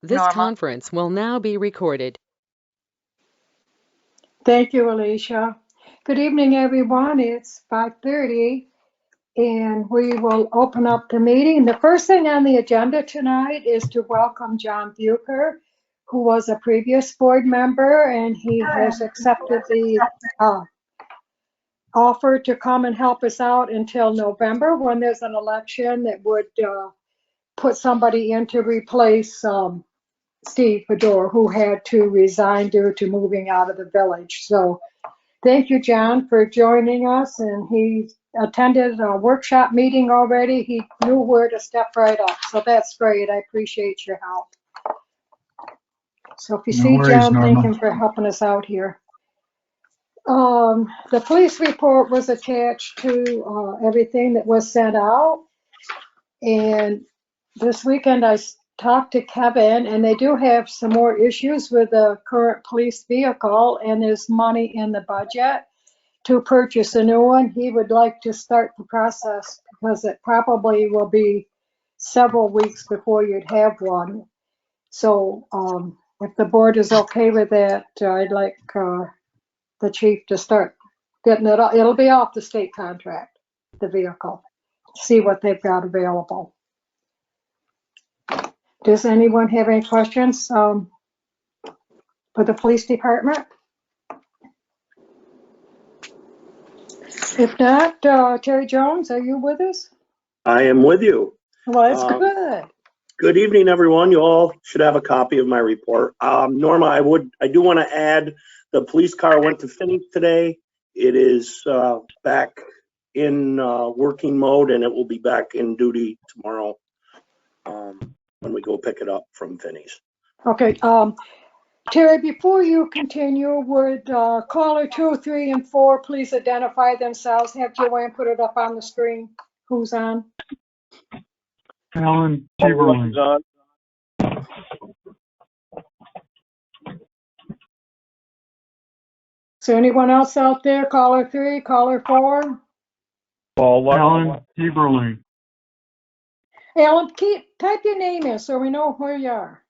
This Norma. conference will now be recorded. Thank you, Alicia. Good evening, everyone. It's 5:30, and we will open up the meeting. The first thing on the agenda tonight is to welcome John Bucher, who was a previous board member, and he has accepted the offer to come and help us out until November when there's an election that would put somebody in to replace Steve Fedor, who had to resign due to moving out of the village. So thank you, John, for joining us. And he attended a workshop meeting already. He knew where to step right up. So that's great. I appreciate your help. So if you see John, thank him for helping us out here. The police report was attached to everything that was sent out. And this weekend I talked to Kevin, and they do have some more issues with the current police vehicle, and there's money in the budget to purchase a new one. He would like to start the process because it probably will be several weeks before you'd have one. So if the board is okay with that, I'd like the chief to start getting it. It'll be off the state contract, the vehicle. See what they've got available. Does anyone have any questions for the police department? If not, Terry Jones, are you with us? I am with you. Well, that's good. Good evening, everyone. You all should have a copy of my report. Norma, I do want to add the police car went to Phoenix today. It is back in working mode, and it will be back in duty tomorrow when we go pick it up from Phoenix. Okay. Terry, before you continue, would caller 2, 3, and 4 please identify themselves? Have Joanne put it up on the screen. Who's on? Alan Timberlake. Is there anyone else out there? Caller 3, caller 4? Alan Timberlake. Alan, type your name in so we know where you are.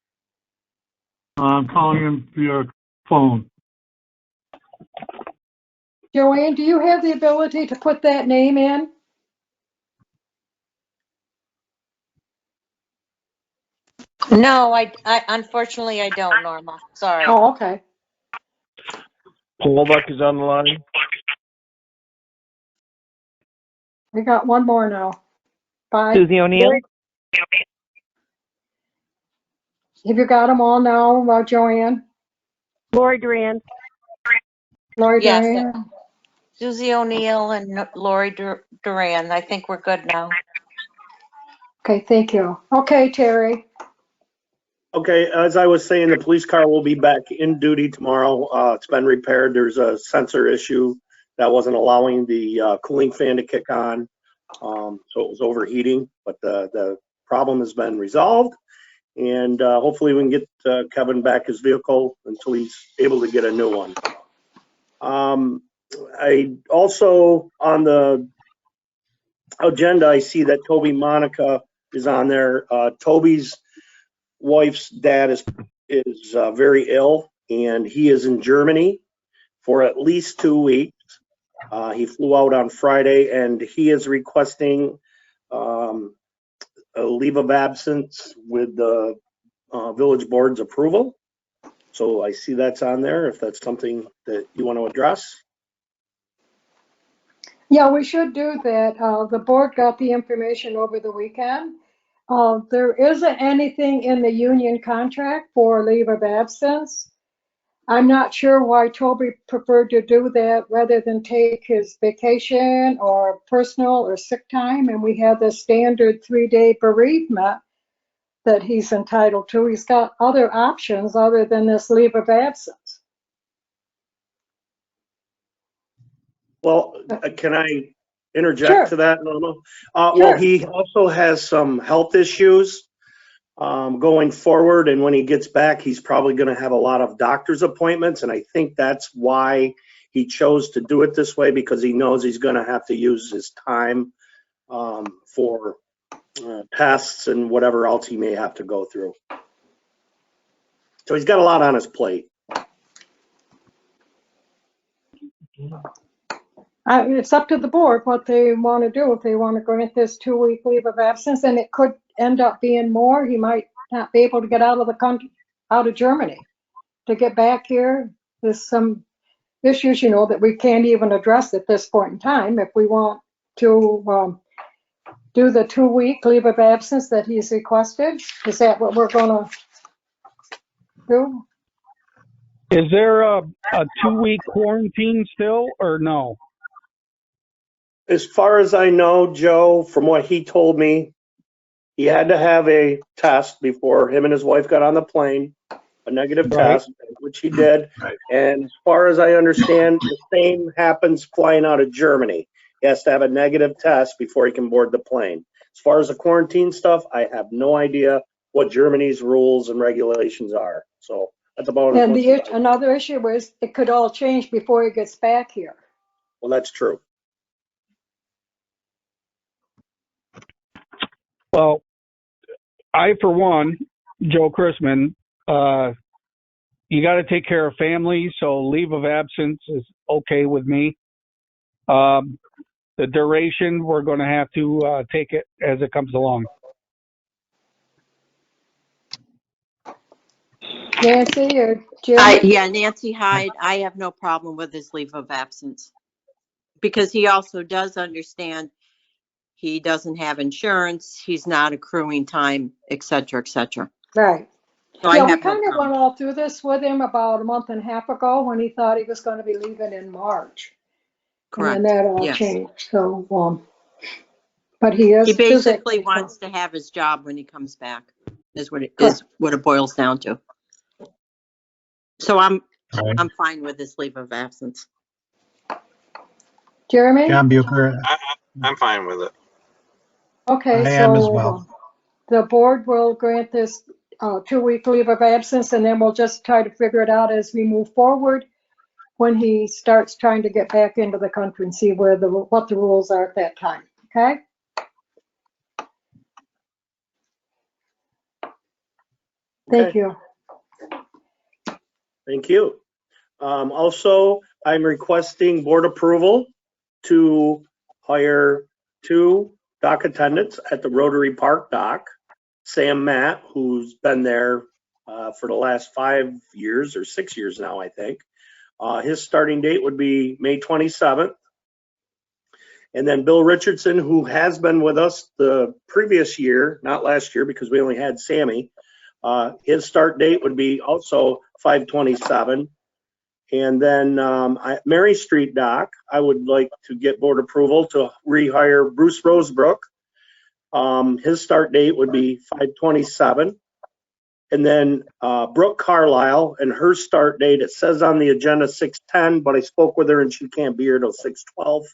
I'm calling him via phone. Joanne, do you have the ability to put that name in? No, I unfortunately I don't, Norma. Sorry. Oh, okay. Paul Buck is on the line. We got one more now. 5. Susie O'Neill. Have you got them all now, Joanne? Lori Duran. Lori Yes, Duran? Susie O'Neill and Lori Duran. I think we're good now. Okay, thank you. Okay, Terry. Okay, as I was saying, the police car will be back in duty tomorrow. It's been repaired. There's a sensor issue that wasn't allowing the cooling fan to kick on, so it was overheating, but the problem has been resolved, and hopefully we can get Kevin back his vehicle until he's able to get a new one. I also, on the agenda, I see that Toby Monica is on there. Toby's wife's dad is very ill, and he is in Germany for at least 2 weeks. He flew out on Friday, and he is requesting a leave of absence with the village board's approval. So I see that's on there, if that's something that you want to address. Yeah, we should do that. The board got the information over the weekend. There isn't anything in the union contract for leave of absence. I'm not sure why Toby preferred to do that rather than take his vacation or personal or sick time. And we have the standard 3-day bereavement that he's entitled to. He's got other options other than this leave of absence. Well, can I interject Sure. to that, Norma? Sure. Well, he also has some health issues going forward, and when he gets back, he's probably going to have a lot of doctor's appointments, and I think that's why he chose to do it this way, because he knows he's going to have to use his time for tests and whatever else he may have to go through. So he's got a lot on his plate. It's up to the board what they want to do. If they want to grant this 2-week leave of absence, and it could end up being more. He might not be able to get out of the country, out of Germany, to get back here. There's some issues, that we can't even address at this point in time. If we want to do the 2-week leave of absence that he's requested, is that what we're going to do? Is there a 2-week quarantine still or no? As far as I know, Joe, from what he told me, he had to have a test before him and his wife got on the plane, a negative Right. test, which he did. And as far as I understand, the same happens flying out of Germany. He has to have a negative test before he can board the plane. As far as the quarantine stuff, I have no idea what Germany's rules and regulations are. So that's about as And much as I know. another issue is it could all change before he gets back here. Well, that's true. Well, I, for one, Joe Chrisman, you got to take care of family, so leave of absence is okay with me. The duration, we're going to have to take it as it comes along. Nancy or Jim? Yeah, Nancy Hyde, I have no problem with his leave of absence because he also does understand he doesn't have insurance, he's not accruing time, et cetera, et cetera. Right. So I Yeah, we have no kind of problem. went all through this with him about a month and a half ago when he thought he was going to be leaving in March. Correct. And then that all Yes. changed. So, but he is He basically physically- wants to have his job when he comes back, is what Correct. it boils down to. So I'm Right. fine with this leave of absence. Jeremy? John Bucher, I'm fine with it. Okay, I am as so well. the board will grant this 2-week leave of absence, and then we'll just try to figure it out as we move forward when he starts trying to get back into the country and see what the rules are at that time. Okay? Thank Okay. you. Thank you. Also, I'm requesting board approval to hire 2 dock attendants at the Rotary Park dock. Sam Matt, who's been there for the last 5 years or 6 years now, I think. His starting date would be May 27th. And then Bill Richardson, who has been with us the previous year, not last year because we only had Sammy. His start date would be also 5/27. And then Mary Street Dock, I would like to get board approval to rehire Bruce Rosebrook. His start date would be 5/27. And then Brooke Carlisle, and her start date, it says on the agenda 6/10, but I spoke with her and she can't be here till 6/12,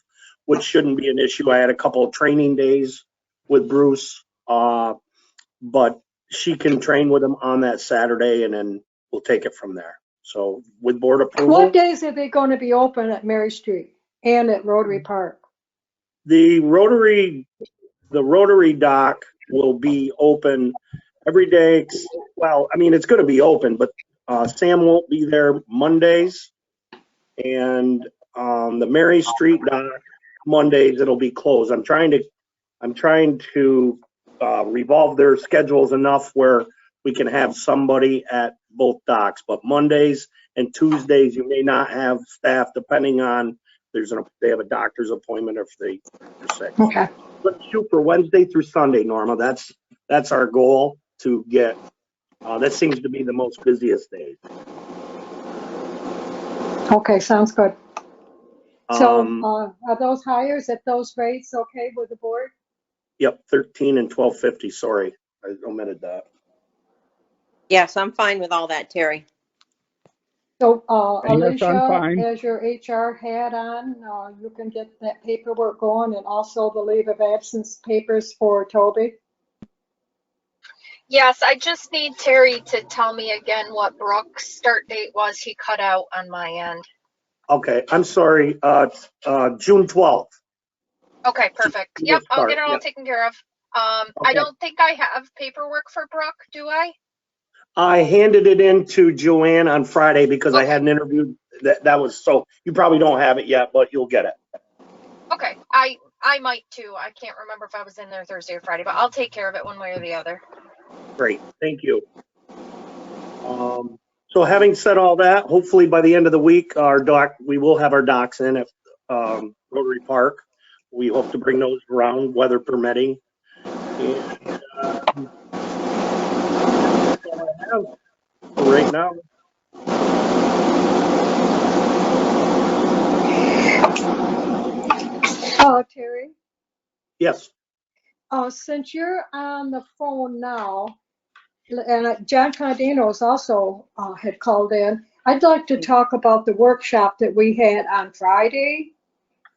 which shouldn't be an issue. I had a couple of training days with Bruce, but she can train with him on that Saturday and then we'll take it from there. So with board approval. What days are they going to be open at Mary Street and at Rotary Park? The Rotary dock will be open every day. Well, I mean, it's going to be open, but Sam won't be there Mondays. And the Mary Street dock, Mondays, it'll be closed. I'm trying to revolve their schedules enough where we can have somebody at both docks, but Mondays and Tuesdays, you may not have staff depending on they have a doctor's appointment or if they're sick. Okay. Let's shoot for Wednesday through Sunday, Norma. That's our goal to get. That seems to be the most busiest days. Okay, sounds good. So are those hires at those rates okay with the board? Yep, 13 and 12.50. Sorry, I omitted that. Yes, I'm fine with all that, Terry. So Yes, I'm Alicia, fine. as your HR hat on, you can get that paperwork going and also the leave of absence papers for Toby. Yes, I just need Terry to tell me again what Brooke's start date was. He cut out on my end. Okay, I'm sorry. June 12th. Okay, perfect. We'll Yep, I'll start, get it all yeah. taken care of. I Okay. don't think I have paperwork for Brooke, do I? I handed it in to Joanne on Friday because I had an interview that was, so you probably don't have it yet, but you'll get it. Okay, I might too. I can't remember if I was in there Thursday or Friday, but I'll take care of it one way or the other. Great, thank you. So having said all that, hopefully by the end of the week, we will have our docks in at Rotary Park. We hope to bring those around, weather permitting. And that's all I have for right now. Terry, Yes. since you're on the phone now, and John Condino's also had called in, I'd like to talk about the workshop that we had on Friday.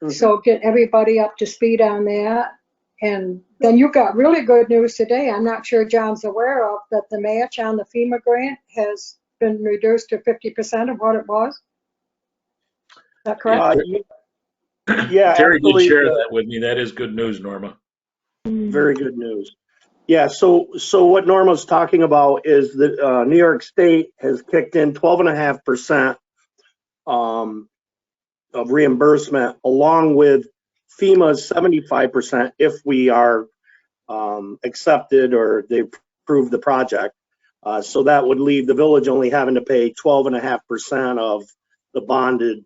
So get everybody up to speed on that. And then you got really good news today. I'm not sure John's aware of that the match on the FEMA grant has been reduced to 50% of what it was. Is that correct? Yeah, Terry did actually, share that with me. That is good news, Norma. very good news. Yeah, so what Norma's talking about is that New York State has kicked in 12.5% of reimbursement, along with FEMA's 75% if we are accepted or they approve the project. So that would leave the village only having to pay 12.5% of the bonded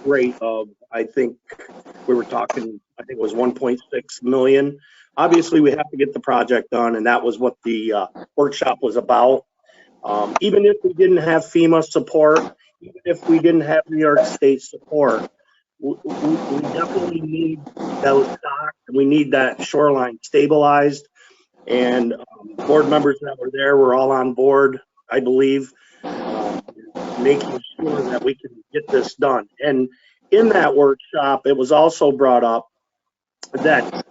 rate of, I think we were talking, I think it was 1.6 million. Obviously, we have to get the project done, and that was what the workshop was about. Even if we didn't have FEMA support, even if we didn't have New York State support, we definitely need those docks, and we need that shoreline stabilized. And board members that were there were all on board, I believe, making sure that we can get this done. And in that workshop, it was also brought up that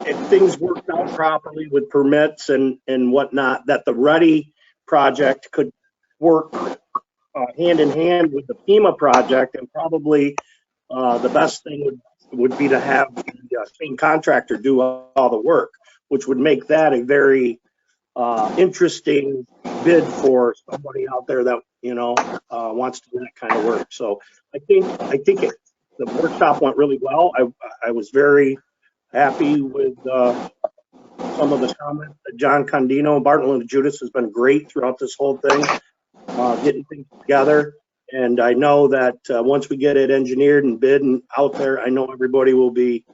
if things worked out properly with permits and whatnot, that the Ready project could work hand in hand with the FEMA project, and probably the best thing would be to have the same contractor do all the work, which would make that a very interesting bid for somebody out there that wants to do that kind of work. So I think the workshop went really well. I was very happy with some of the comments that John Condino, Bartlett and Judas has been great throughout this whole thing, getting things together. And I know that once we get it engineered and bid and out there, I know everybody will be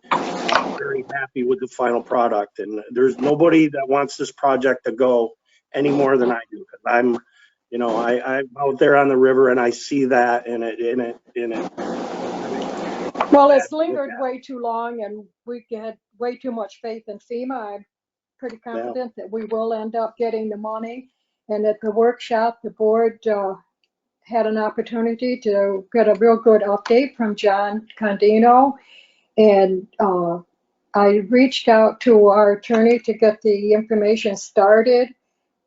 very happy with the final product. And there's nobody that wants this project to go any more than I do, because I'm out there on the river and I see that in it. Well, it's lingered way too long, and we had way too much faith in FEMA. I'm pretty confident that we will end up getting the money. And at the workshop, the board had an opportunity to get a real good update from John Condino. And I reached out to our attorney to get the information started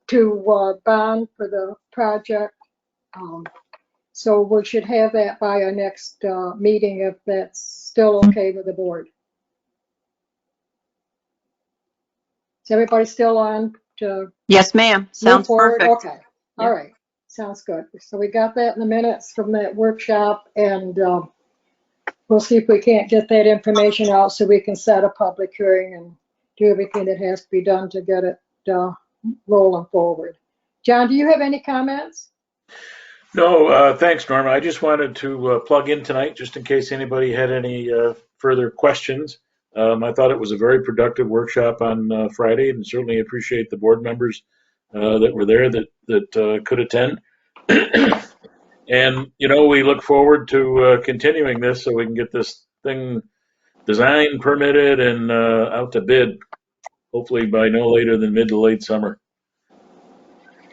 to bond for the project. So we should have that by our next meeting, if that's still okay with the board. Is everybody still on to Yes, ma'am. move Sounds forward? perfect. Okay, all right, sounds good. So we got that in the minutes from that workshop, and we'll see if we can't get that information out so we can set a public hearing and do everything that has to be done to get it rolling forward. John, do you have any comments? No, thanks, Norma. I just wanted to plug in tonight just in case anybody had any further questions. I thought it was a very productive workshop on Friday, and certainly appreciate the board members that were there that could attend. And, we look forward to continuing this so we can get this thing designed, permitted, and out to bid, hopefully by no later than mid to late summer.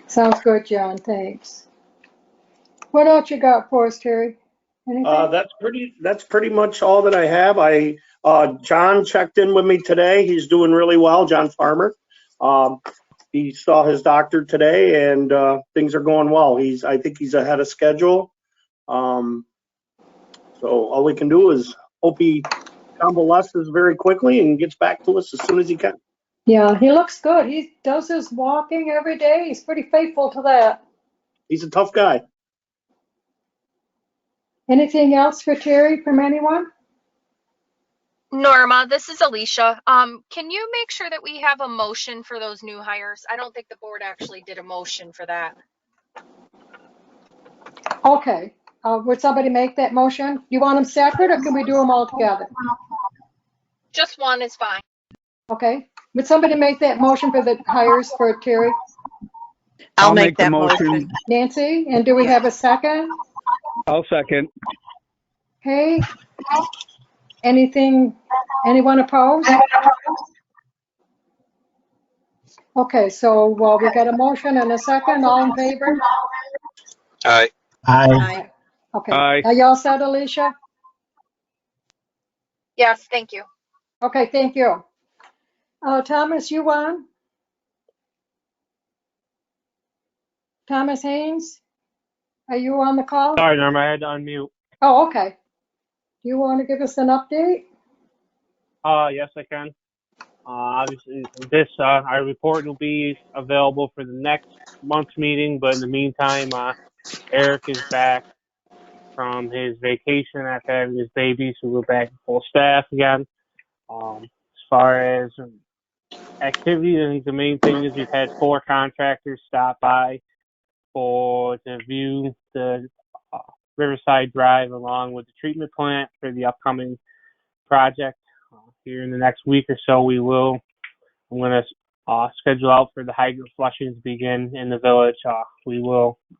Sounds good, John, thanks. What else you got for us, Terry? Anything? That's pretty much all that I have. John checked in with me today. He's doing really well, John Farmer. He saw his doctor today, and things are going well. I think he's ahead of schedule. So all we can do is hope he convalesces very quickly and gets back to us as soon as he can. Yeah, he looks good. He does his walking every day. He's pretty faithful to that. He's a tough guy. Anything else for Terry from anyone? Norma, this is Alicia. Can you make sure that we have a motion for those new hires? I don't think the board actually did a motion for that. Okay. Would somebody make that motion? You want them separate or can we do them all together? Just one is fine. Okay. Would somebody make that motion for the hires for Terry? I'll I'll make the that motion. Nancy? And do we have a second? I'll second. Okay. Anyone opposed? Okay, so we got a motion and a second. All in favor? Aye. Aye. Okay. Aye. Are y'all set, Alicia? Yes, thank you. Okay, thank you. Thomas, you on? Thomas Haynes? Are you on the call? Sorry, Norma, I had to unmute. Oh, okay. Do you want to give us an update? Yes, I can. Obviously, our report will be available for the next month's meeting, but in the meantime, Eric is back from his vacation after having his baby, so we're back to full staff again. As far as activities, I think the main thing is we've had 4 contractors stop by to view the Riverside Drive along with the treatment plant for the upcoming project. Here in the next week or so, I'm going to schedule out for the hydrant flushing to begin in the village.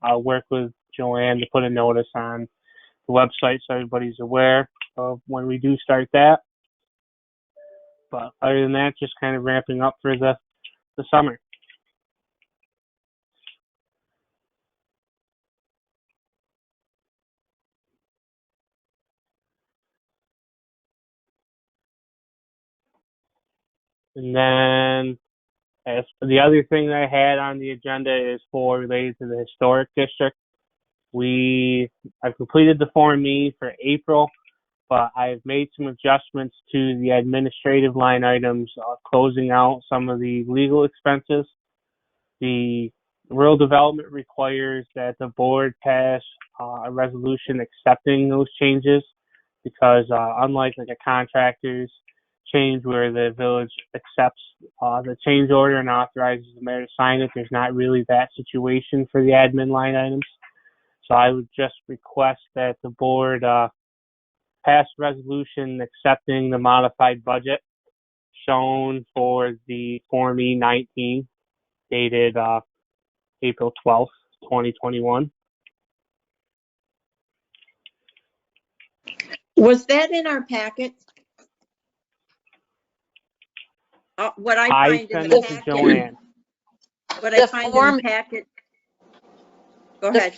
I'll work with Joanne to put a notice on the website so everybody's aware of when we do start that. But other than that, just kind of ramping up for the summer. And then as for the other thing that I had on the agenda is related to the historic district. I've completed the Form E for April, but I've made some adjustments to the administrative line items, closing out some of the legal expenses. The rural development requires that the board pass a resolution accepting those changes because unlike like a contractor's change where the village accepts the change order and authorizes the mayor to sign it, there's not really that situation for the admin line items. So I would just request that the board pass resolution accepting the modified budget shown for the Form E19 dated April 12th, 2021. Was that in our packet? What I I find in sent the it to packet. Joanne. What I find in the packet. Go ahead.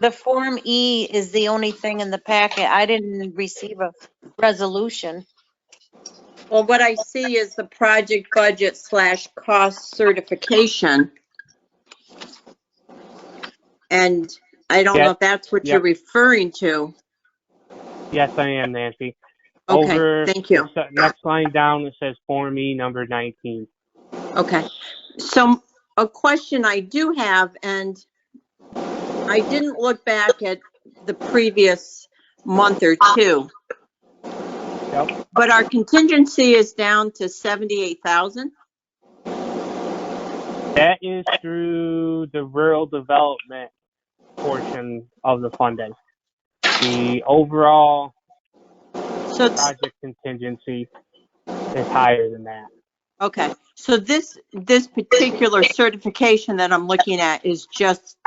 The Form E is the only thing in the packet. I didn't receive a resolution. Well, what I see is the project budget / cost certification. And I don't know if that's what you're referring to. Yes, I am, Nancy. Okay, thank you. Next line down, it says Form E number 19. Okay. So a question I do have, and I didn't look back at the previous month or two. Yep. But our contingency is down to 78,000. That is through the rural development portion of the funding. The overall project contingency is higher than that. Okay, so this particular certification that I'm looking at is just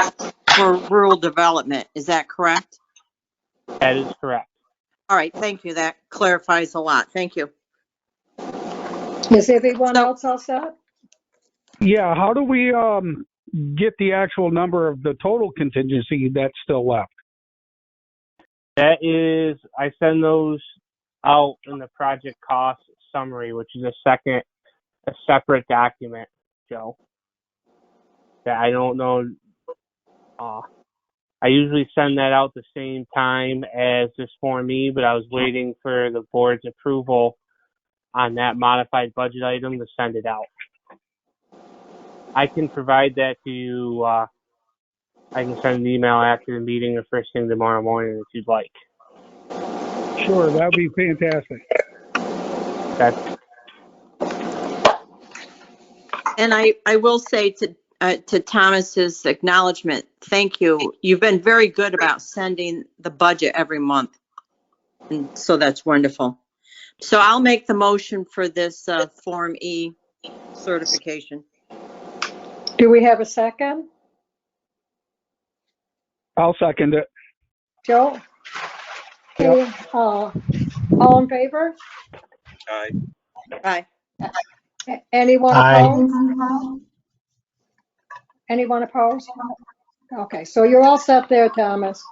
for rural development. Is that correct? That is correct. All right, thank you. That clarifies a lot. Thank you. Is everyone else all set? Yeah, how do we get the actual number of the total contingency that's still left? That is, I send those out in the project cost summary, which is a separate document, Joe. That I don't know. I usually send that out the same time as this Form E, but I was waiting for the board's approval on that modified budget item to send it out. I can provide that to you. I can send an email after the meeting or first thing tomorrow morning if you'd like. Sure, that would be fantastic. Okay. And I will say to Thomas's acknowledgement, thank you. You've been very good about sending the budget every month. And so that's wonderful. So I'll make the motion for this Form E certification. Do we have a second? I'll second it. Joe? Okay, all in favor? Aye. Aye. Anyone Aye. opposed? Anyone opposed? Okay, so you're all set there, Thomas.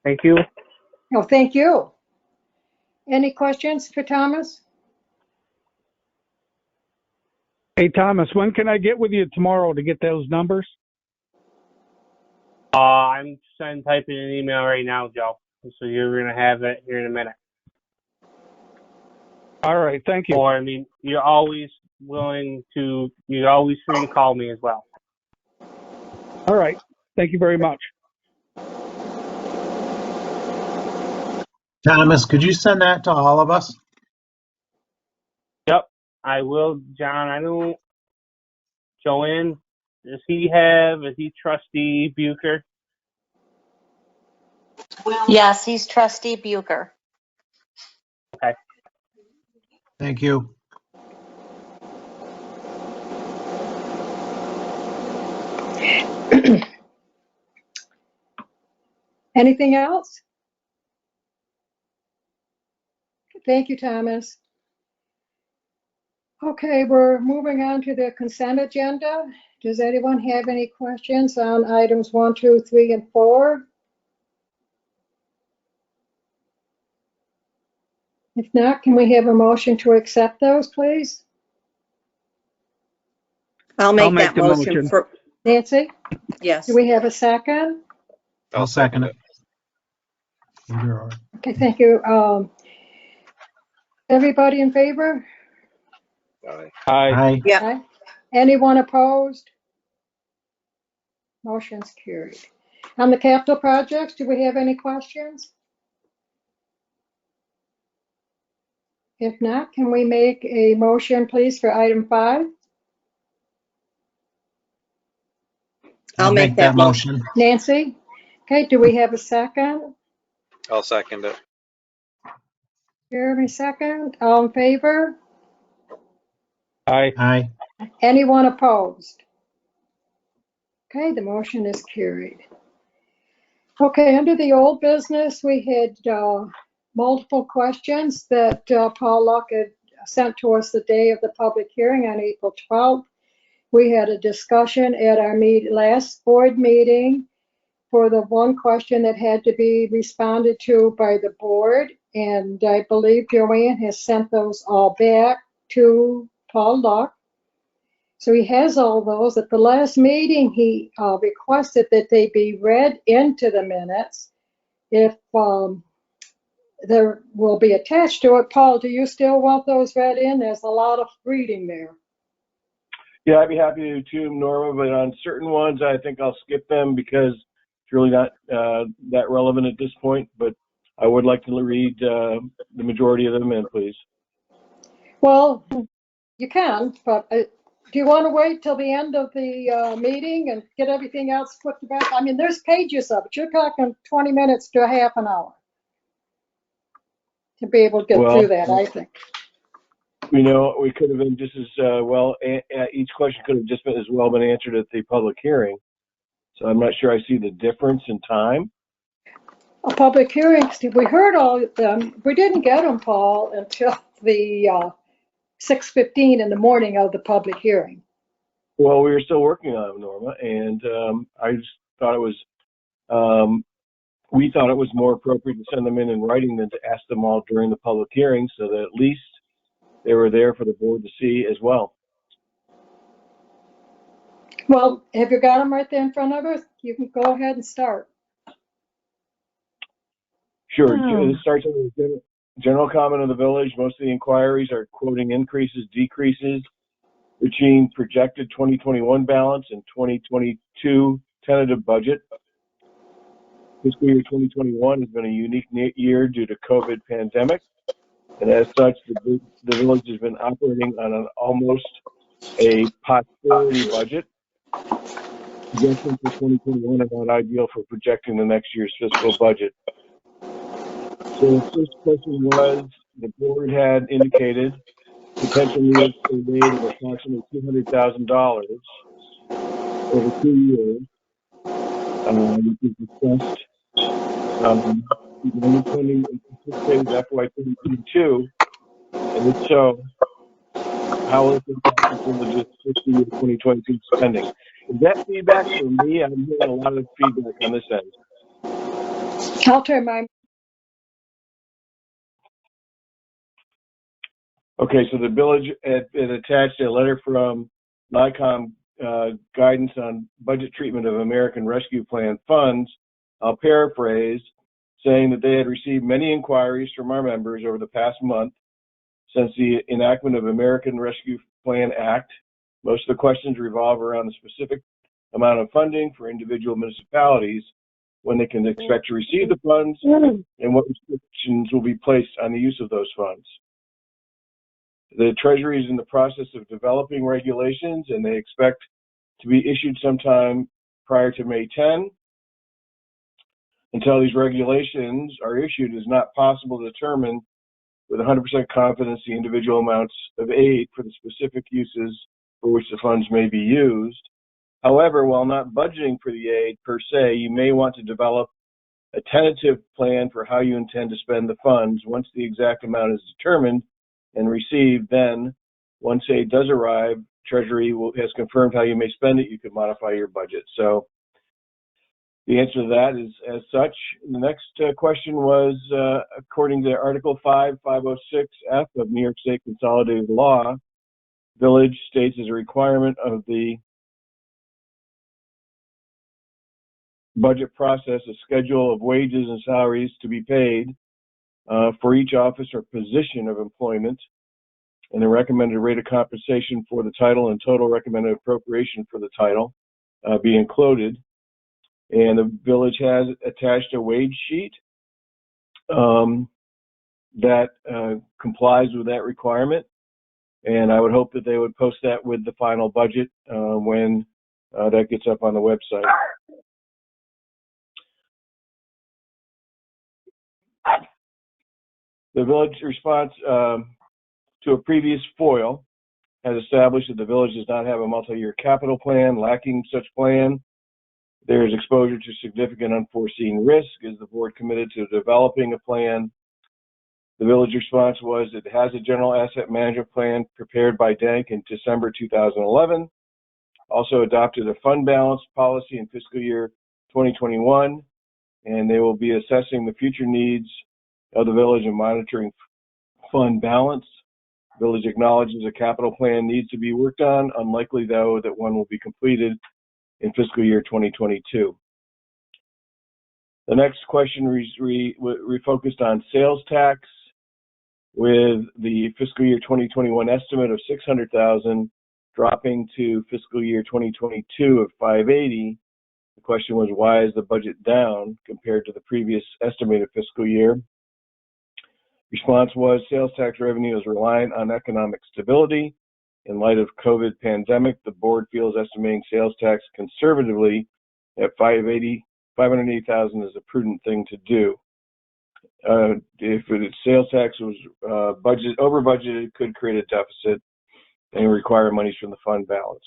Thank you. Oh, thank you. Any questions for Thomas? Hey, Thomas, when can I get with you tomorrow to get those numbers? I'm typing an email right now, Joe. So you're gonna have it here in a minute. All right, thank you. Or I mean, you're always free to call me as well. All right, thank you very much. Thomas, could you send that to all of us? Yep, I will, John. I know Joanne. Is he Trustee Bucher? Yes, he's Trustee Bucher. Okay. Thank you. Anything else? Thank you, Thomas. Okay, we're moving on to the consent agenda. Does anyone have any questions on items 1, 2, 3, and 4? If not, can we have a motion to accept those, please? I'll make make that the motion motion. for, Nancy, yes. do we have a second? I'll second it. Either or. Okay, thank you. Everybody in favor? Aye. Aye. Aye. Yeah. Aye. Anyone opposed? Motion's carried. On the capital projects, do we have any questions? If not, can we make a motion, please, for item 5? I'll make that motion. Nancy? Okay, do we have a second? I'll second it. Jeremy, second. All in favor? Aye. Aye. Anyone opposed? Okay, the motion is carried. Okay, under the old business, we had multiple questions that Paul Luck had sent to us the day of the public hearing on April 12th. We had a discussion at our last board meeting for the one question that had to be responded to by the board. And I believe Joanne has sent those all back to Paul Luck. So he has all those. At the last meeting, he requested that they be read into the minutes if there will be attached to it. Paul, do you still want those read in? There's a lot of reading there. Yeah, I'd be happy to, Norma, but on certain ones, I think I'll skip them because it's really not that relevant at this point. But I would like to read the majority of them in, please. Well, you can, but do you want to wait till the end of the meeting and get everything else put to bed? I mean, there's pages of it. You're talking 20 minutes to a half an hour to be able to get through that, I think. You know, we could have been just as well, each question could have just been as well been answered at the public hearing. So I'm not sure I see the difference in time. A public hearing, we heard all of them. We didn't get them, Paul, until the 6:15 in the morning of the public hearing. Well, we were still working on them, Norma, and I just thought it was, we thought it was more appropriate to send them in writing than to ask them all during the public hearing so that at least they were there for the board to see as well. Well, have you got them right there in front of us? You can go ahead and start. Sure. It starts on the General comment of the village, most of the inquiries are quoting increases, decreases between projected 2021 balance and 2022 tentative budget. Fiscal year 2021 has been a unique year due to COVID pandemic, and as such, the village has been operating on an almost a posterity budget. Projections for 2021 are not ideal for projecting the next year's fiscal budget. So the first question was, the board had indicated potential need for aid of approximately $200,000 over 2 years, which is discussed. The only funding anticipated FY 2022, and if so, how will it impact the village's fiscal year 2022 spending? Is that feedback from me? I'm getting a lot of feedback on this end. I'll turn my, Okay, so the village had attached a letter from NICOM guidance on budget treatment of American Rescue Plan funds. I'll paraphrase, saying that they had received many inquiries from our members over the past month since the enactment of American Rescue Plan Act. Most of the questions revolve around the specific amount of funding for individual municipalities, when they can expect to receive the funds, and what restrictions will be placed on the use of those funds. The Treasury is in the process of developing regulations, and they expect to be issued sometime prior to May 10. Until these regulations are issued, it is not possible to determine with 100% confidence the individual amounts of aid for the specific uses for which the funds may be used. However, while not budgeting for the aid per se, you may want to develop a tentative plan for how you intend to spend the funds. Once the exact amount is determined and received, then once aid does arrive, Treasury has confirmed how you may spend it, you can modify your budget. So the answer to that is as such. The next question was, according to Article 5, 506F of New York State Consolidated Law, village states as a requirement of the budget process a schedule of wages and salaries to be paid for each office or position of employment, and the recommended rate of compensation for the title and total recommended appropriation for the title be included. And the village has attached a wage sheet that complies with that requirement, and I would hope that they would post that with the final budget when that gets up on the website. The village response to a previous FOIL has established that the village does not have a multi-year capital plan. Lacking such plan, there is exposure to significant unforeseen risk. Is the board committed to developing a plan? The village response was it has a general asset management plan prepared by DANK in December 2011, also adopted a fund balance policy in fiscal year 2021, and they will be assessing the future needs of the village and monitoring fund balance. The village acknowledges a capital plan needs to be worked on, unlikely though that one will be completed in fiscal year 2022. The next question refocused on sales tax, with the fiscal year 2021 estimate of $600,000 dropping to fiscal year 2022 of $580,000. The question was, why is the budget down compared to the previous estimated fiscal year? Response was, sales tax revenue is reliant on economic stability. In light of COVID pandemic, the board feels estimating sales tax conservatively at $580,000 is a prudent thing to do. If sales tax was over budgeted, it could create a deficit and require monies from the fund balance.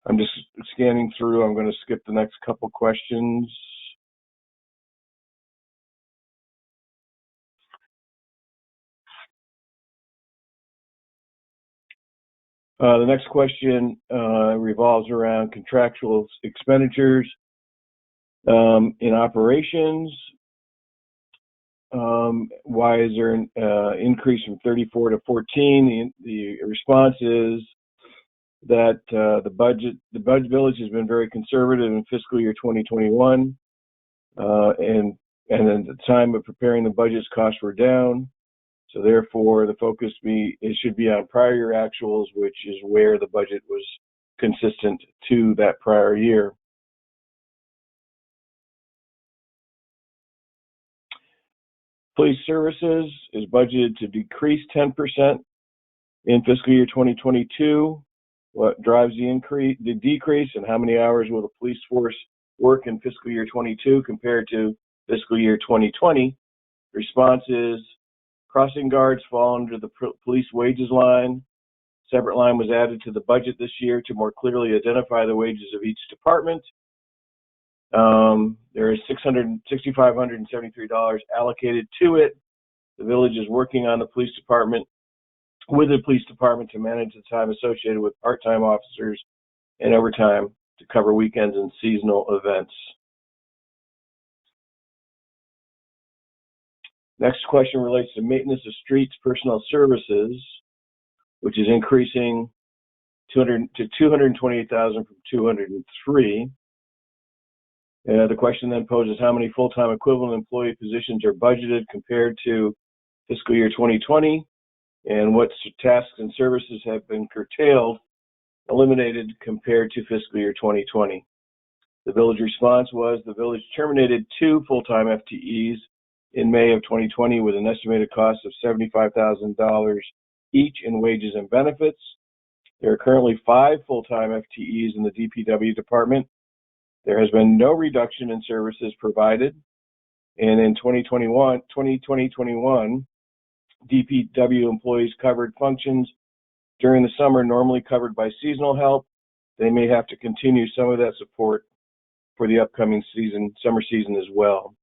I'm just scanning through. I'm going to skip the next couple questions. The next question revolves around contractual expenditures in operations. Why is there an increase from 34 to 14? The response is that the budget village has been very conservative in fiscal year 2021. and at the time of preparing the budgets, costs were down. So therefore, the focus should be on prior year actuals, which is where the budget was consistent to that prior year. Police services is budgeted to decrease 10% in fiscal year 2022. What drives the decrease, and how many hours will the police force work in fiscal year 22 compared to fiscal year 2020? Response is crossing guards fall under the police wages line. Separate line was added to the budget this year to more clearly identify the wages of each department. There is $6,573 allocated to it. The village is working on with the police department to manage the time associated with part-time officers and overtime to cover weekends and seasonal events. Next question relates to maintenance of streets personnel services, which is increasing to $228,000 from $203,000. The question then poses how many full-time equivalent employee positions are budgeted compared to fiscal year 2020, and what tasks and services have been eliminated compared to fiscal year 2020. The village response was the village terminated 2 full-time FTEs in May of 2020 with an estimated cost of $75,000 each in wages and benefits. There are currently 5 full-time FTEs in the DPW department. There has been no reduction in services provided. And in 2021, DPW employees covered functions during the summer normally covered by seasonal help. They may have to continue some of that support for the upcoming summer season as well.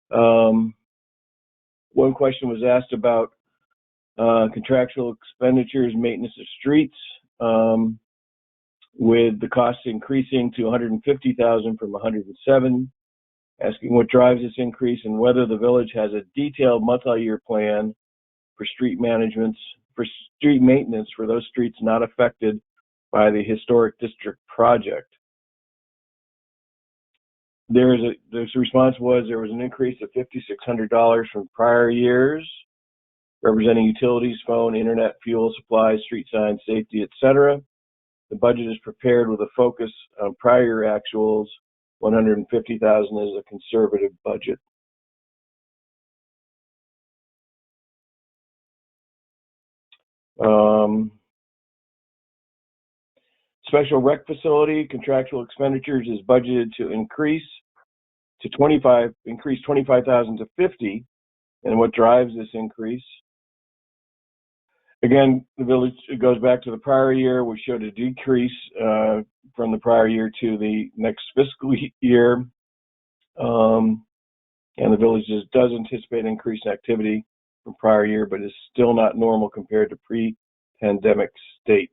One question was asked about contractual expenditures, maintenance of streets, with the costs increasing to $150,000 from $107,000, asking what drives this increase and whether the village has a detailed multi-year plan for street maintenance for those streets not affected by the historic district project. The response was there was an increase of $5,600 from prior years, representing utilities, phone, internet, fuel, supplies, street signs, safety, etc. The budget is prepared with a focus on prior actuals. $150,000 is a conservative budget. Special rec facility contractual expenditures is budgeted to increase $25,000 to $50,000, and what drives this increase? Again, the village, it goes back to the prior year, which showed a decrease from the prior year to the next fiscal year. And the village does anticipate increased activity from prior year, but is still not normal compared to pre-pandemic state.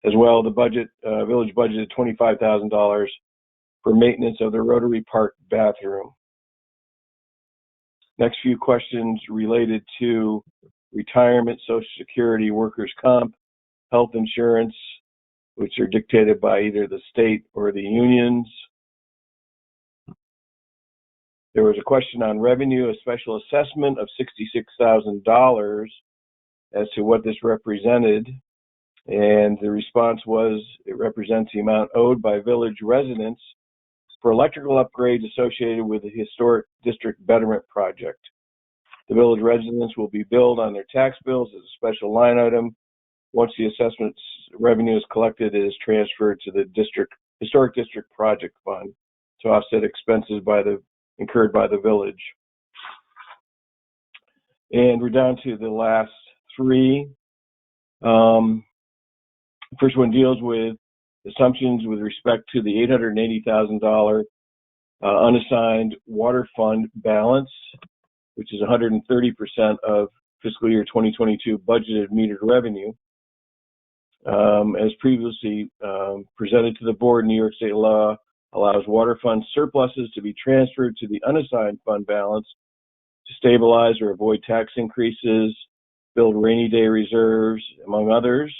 As well, the village budgeted $25,000 for maintenance of the Rotary Park bathroom. Next few questions related to retirement, Social Security, workers' comp, health insurance, which are dictated by either the state or the unions. There was a question on revenue, a special assessment of $66,000 as to what this represented. And the response was it represents the amount owed by village residents for electrical upgrades associated with the historic district betterment project. The village residents will be billed on their tax bills as a special line item. Once the assessment revenue is collected, it is transferred to the historic district project fund to offset expenses incurred by the village. And we're down to the last 3. First one deals with assumptions with respect to the $880,000 unassigned water fund balance, which is 130% of fiscal year 2022 budgeted metered revenue. As previously presented to the board, New York state law allows water fund surpluses to be transferred to the unassigned fund balance to stabilize or avoid tax increases, build rainy day reserves, among others.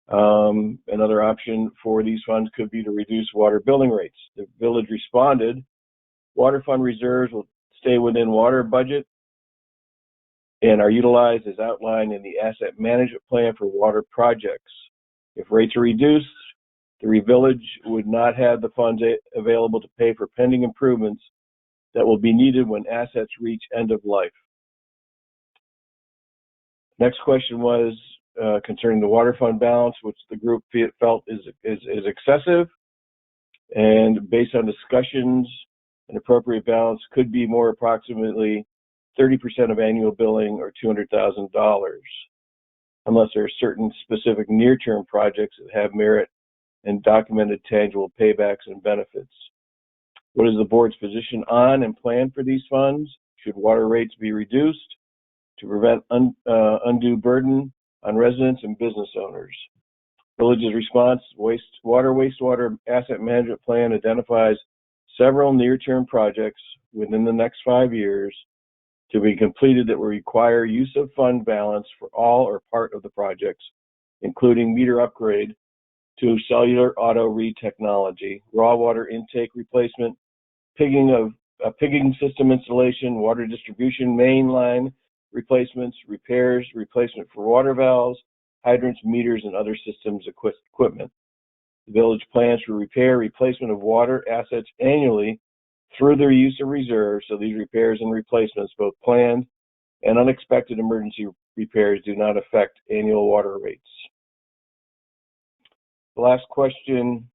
Another option for these funds could be to reduce water billing rates. The village responded, water fund reserves will stay within water budget and are utilized as outlined in the asset management plan for water projects. If rates are reduced, the village would not have the funds available to pay for pending improvements that will be needed when assets reach end of life. Next question was concerning the water fund balance, which the group felt is excessive, and based on discussions, an appropriate balance could be more approximately 30% of annual billing or $200,000, unless there are certain specific near-term projects that have merit and documented tangible paybacks and benefits. What is the board's position on and plan for these funds? Should water rates be reduced to prevent undue burden on residents and business owners? Village's response, wastewater asset management plan identifies several near-term projects within the next 5 years to be completed that will require use of fund balance for all or part of the projects, including meter upgrade to cellular auto read technology, raw water intake replacement, pigging system installation, water distribution main line replacements, repairs, replacement for water valves, hydrants, meters, and other systems equipment. The village plans for repair, replacement of water assets annually through their use of reserves, so these repairs and replacements, both planned and unexpected emergency repairs, do not affect annual water rates. The last question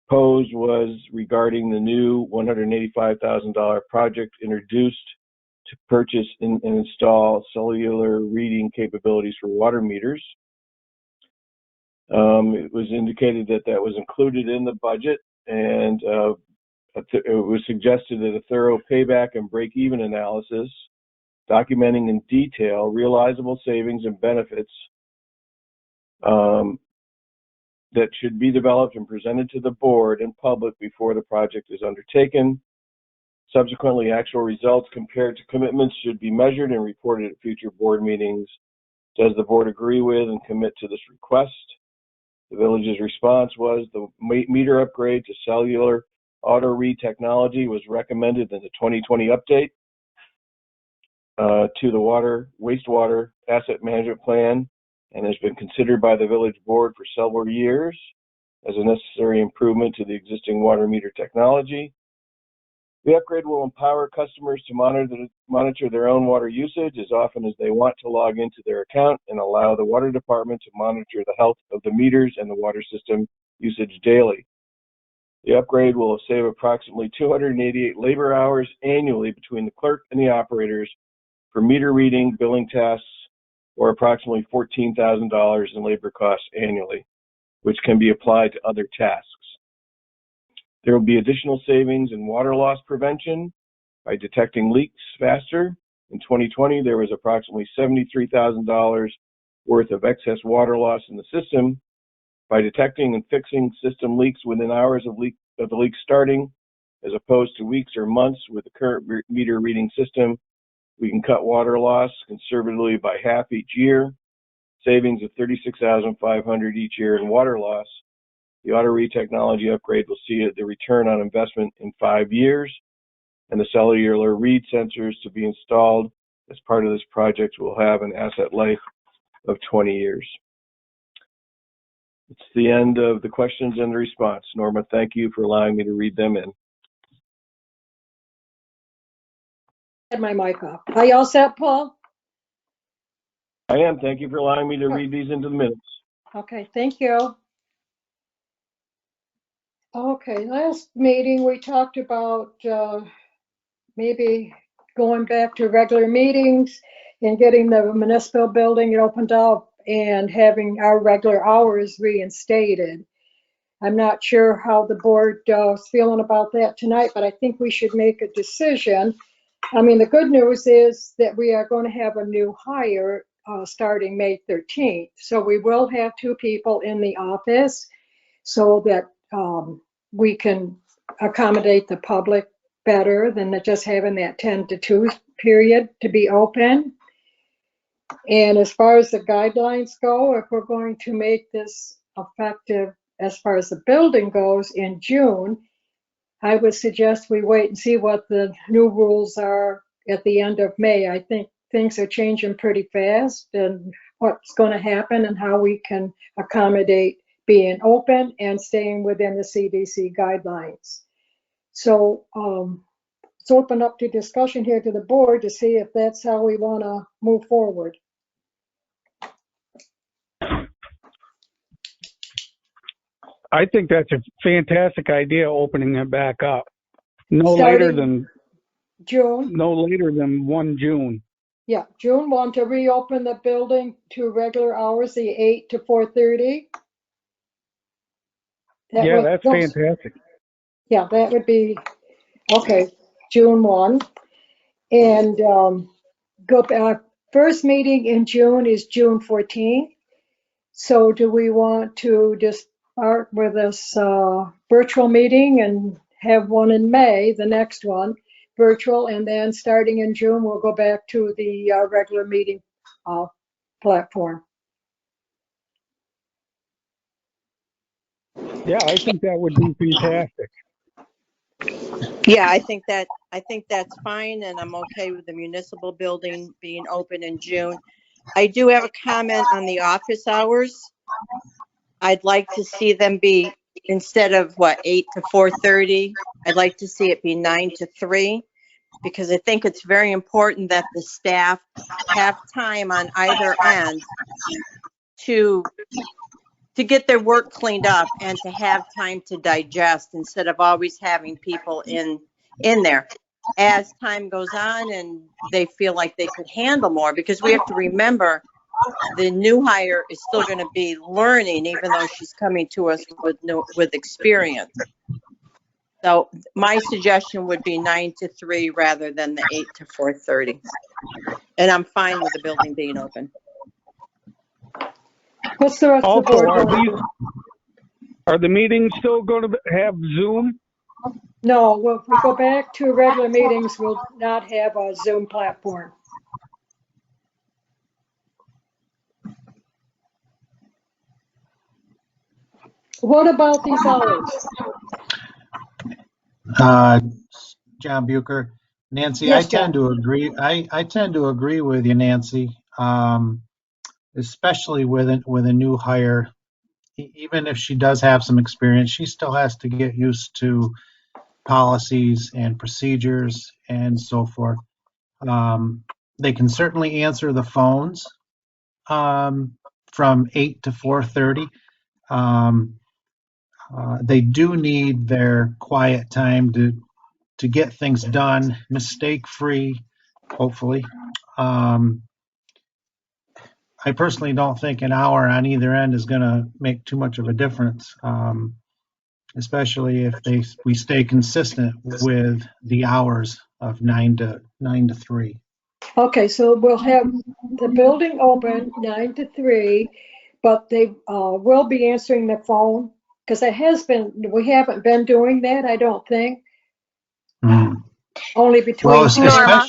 posed was regarding the new $185,000 project introduced to purchase and install cellular reading capabilities for water meters. It was indicated that that was included in the budget, and it was suggested that a thorough payback and break-even analysis documenting in detail realizable savings and benefits that should be developed and presented to the board and public before the project is undertaken. Subsequently, actual results compared to commitments should be measured and reported at future board meetings. Does the board agree with and commit to this request? The village's response was the meter upgrade to cellular auto read technology was recommended in the 2020 update to the wastewater asset management plan and has been considered by the village board for several years as a necessary improvement to the existing water meter technology. The upgrade will empower customers to monitor their own water usage as often as they want to log into their account and allow the water department to monitor the health of the meters and the water system usage daily. The upgrade will save approximately 288 labor hours annually between the clerk and the operators for meter reading, billing tasks, or approximately $14,000 in labor costs annually, which can be applied to other tasks. There will be additional savings in water loss prevention by detecting leaks faster. In 2020, there was approximately $73,000 worth of excess water loss in the system. By detecting and fixing system leaks within hours of the leak starting, as opposed to weeks or months with the current meter reading system, we can cut water loss conservatively by half each year, savings of $36,500 each year in water loss. The auto read technology upgrade will see the return on investment in 5 years, and the cellular read sensors to be installed as part of this project will have an asset life of 20 years. It's the end of the questions and the response. Norma, thank you for allowing me to read them in. Had my mic off. Are you all set, Paul? I am. Thank you for allowing me to read these into the minutes. Okay, thank you. Okay, last meeting we talked about maybe going back to regular meetings and getting the municipal building opened up and having our regular hours reinstated. I'm not sure how the board is feeling about that tonight, but I think we should make a decision. I mean, the good news is that we are going to have a new hire starting May 13th. So we will have 2 people in the office so that we can accommodate the public better than just having that 10 to 2 period to be open. And as far as the guidelines go, if we're going to make this effective as far as the building goes in June, I would suggest we wait and see what the new rules are at the end of May. I think things are changing pretty fast and what's going to happen and how we can accommodate being open and staying within the CDC guidelines. So let's open up to discussion here to the board to see if that's how we want to move forward. I think that's a fantastic idea, opening it back up. No Starting later than June, 1 June. yeah, June 1 to reopen the building to regular hours, the 8 to 4:30. Yeah, that's fantastic. Yeah, that would be, okay, June 1. And first meeting in June is June 14th. So do we want to just start with this virtual meeting and have one in May, the next one, virtual, and then starting in June, we'll go back to the regular meeting platform? Yeah, I think that would be fantastic. Yeah, I think that's fine, and I'm okay with the municipal building being open in June. I do have a comment on the office hours. I'd like to see them be, instead of 8 to 4:30, I'd like to see it be 9 to 3, because I think it's very important that the staff have time on either end to get their work cleaned up and to have time to digest, instead of always having people in there. As time goes on and they feel like they could handle more, because we have to remember the new hire is still going to be learning, even though she's coming to us with experience. So my suggestion would be 9 to 3 rather than the 8 to 4:30. And I'm fine with the building being open. What's the rest of the Also, board? are the meetings still going to have Zoom? No, well, if we go back to regular meetings, we'll not have a Zoom platform. What about these hours? John Bucher. Nancy, Yes, I tend to agree. I tend to agree with you, Nancy, especially with a new hire. Even if she does have some experience, she still has to get used to policies and procedures and so forth. They can certainly answer the phones from 8 to 4:30. They do need their quiet time to get things done, mistake-free, hopefully. I personally don't think an hour on either end is going to make too much of a difference, especially if we stay consistent with the hours of 9 to 3. Okay, so we'll have the building open 9 to 3, but they will be answering the phone, because we haven't been doing that, I don't think. Only between Well, Norma.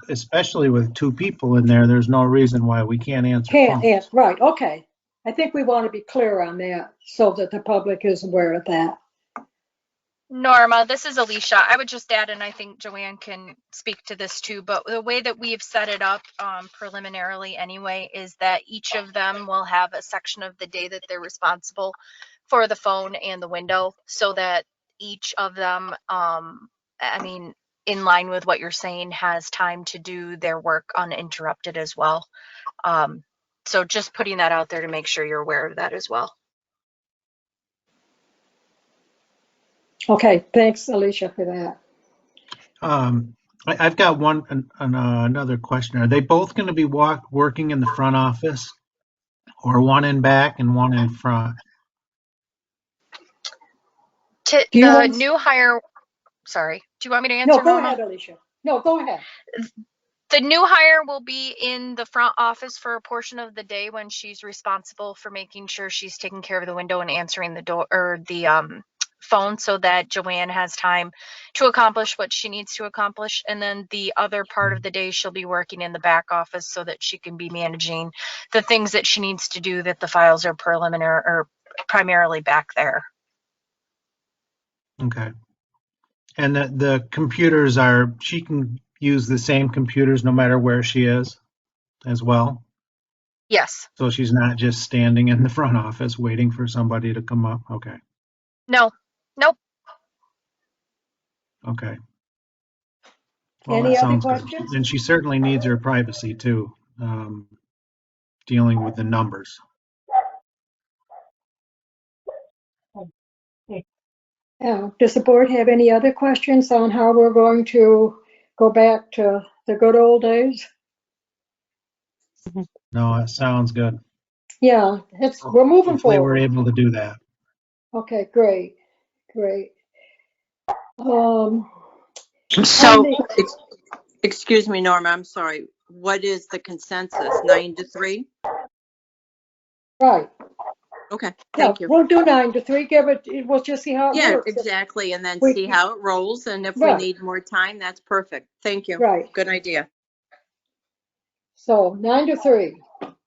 especially with 2 people in there, there's no reason why we can't answer phones. Right, okay. I think we want to be clear on that so that the public is aware of that. Norma, this is Alicia. I would just add, and I think Joanne can speak to this too, but the way that we've set it up preliminarily anyway is that each of them will have a section of the day that they're responsible for the phone and the window, so that each of them, in line with what you're saying, has time to do their work uninterrupted as well. So just putting that out there to make sure you're aware of that as well. Okay, thanks, Alicia, for that. I've got another question. Are they both going to be working in the front office, or one in back and one in front? New hire, sorry, do you want me to answer? No, go Norma? ahead, Alicia. No, go ahead. The new hire will be in the front office for a portion of the day when she's responsible for making sure she's taking care of the window and answering the door or the phone so that Joanne has time to accomplish what she needs to accomplish. And then the other part of the day, she'll be working in the back office so that she can be managing the things that she needs to do, that the files are preliminary or primarily back there. Okay. And the computers are, she can use the same computers no matter where she is as well. Yes. So she's not just standing in the front office waiting for somebody to come up. Okay. No. Nope. Okay. Well, Any that other sounds good. questions? And she certainly needs her privacy too, dealing with the numbers. Does the board have any other questions on how we're going to go back to the good old days? No, that sounds good. Yeah, we're moving Hopefully we're forward. able to do that. Okay, great, great. So, excuse me, Norma, I'm sorry. What is the consensus? 9 to 3? Right. Okay, Yeah, thank you. we'll do 9 to 3. We'll just see how it Yeah, works. exactly. And then We- see how it rolls. And if we Right. need more time, that's perfect. Thank you. Right. Good idea. So 9 to 3.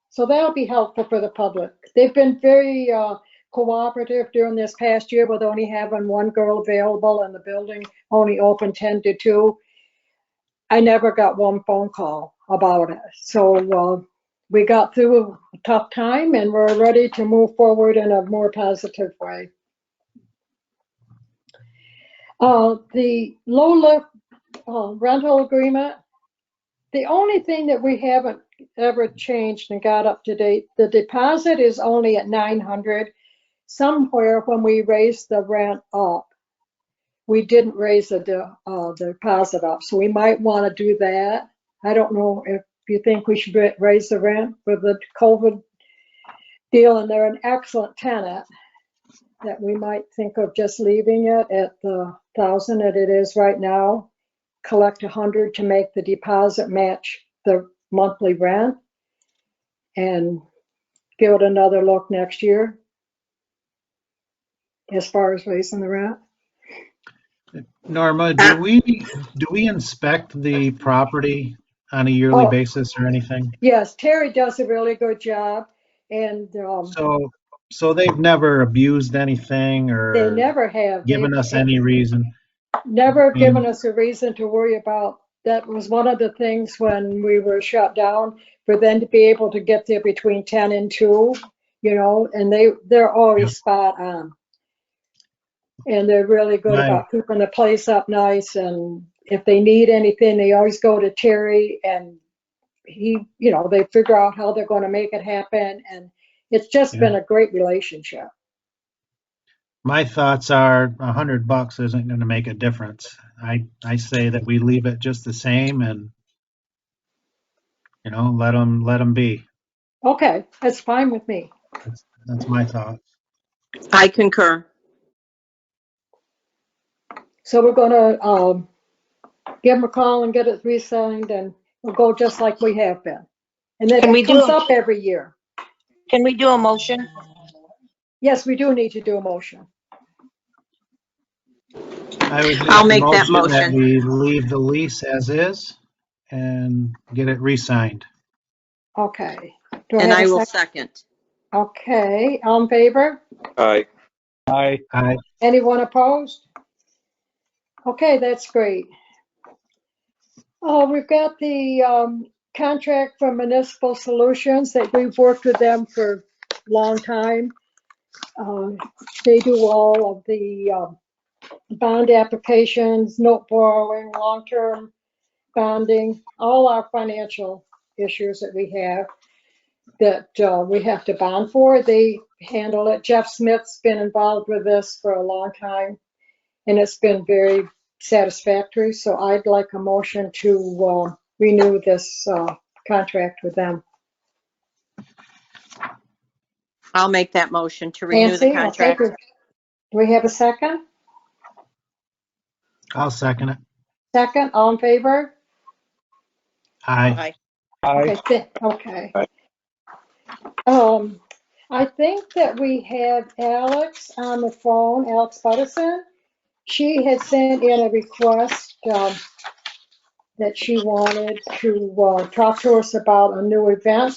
So that'll be helpful for the public. They've been very cooperative during this past year with only having one girl available and the building only open 10 to 2. I never got one phone call about it. So we got through a tough time and we're ready to move forward in a more positive way. The low lift rental agreement, the only thing that we haven't ever changed and got up to date, the deposit is only at 900. Somewhere when we raised the rent up, we didn't raise the deposit up, so we might want to do that. I don't know if you think we should raise the rent for the COVID deal, and they're an excellent tenant, that we might think of just leaving it at the 1,000 that it is right now, collect 100 to make the deposit match the monthly rent, and give it another look next year as far as raising the rent. Norma, do we inspect the property on a yearly basis or anything? Yes, Terry does a really good job, and So they've never abused anything they or never have. given us any reason? Never I mean, given us a reason to worry about. That was one of the things when we were shut down, for them to be able to get there between 10 and 2, and they're always spot on. And they're really good about keeping the place up nice, and if they need anything, they always go to Terry, and they figure out how they're going to make it happen, and it's just been a great relationship. My thoughts are $100 isn't going to make a difference. I say that we leave it just the same and let them be. Okay, that's fine with me. That's my thought. I concur. So we're going to give them a call and get it re-signed, and we'll go just like we have been. And then it comes up every year. Can we do a motion? Yes, we do need to do a motion. I'll make that motion. That we leave the lease as is and get it re-signed. Okay. And I will second. Okay, all in favor? Aye. Aye. Aye. Anyone opposed? Okay, that's great. We've got the contract from Municipal Solutions that we've worked with them for a long time. They do all of the bond applications, note borrowing, long-term bonding, all our financial issues that we have that we have to bond for. They handle it. Jeff Smith's been involved with this for a long time, and it's been very satisfactory. So I'd like a motion to renew this contract with them. I'll make that motion to renew the contract. Okay. Do we have a second? I'll second it. Second, all in favor? Aye. Aye. Okay. Okay. Aye. I think that we have Alex on the phone, Alex Butterson. She had sent in a request that she wanted to talk to us about a new event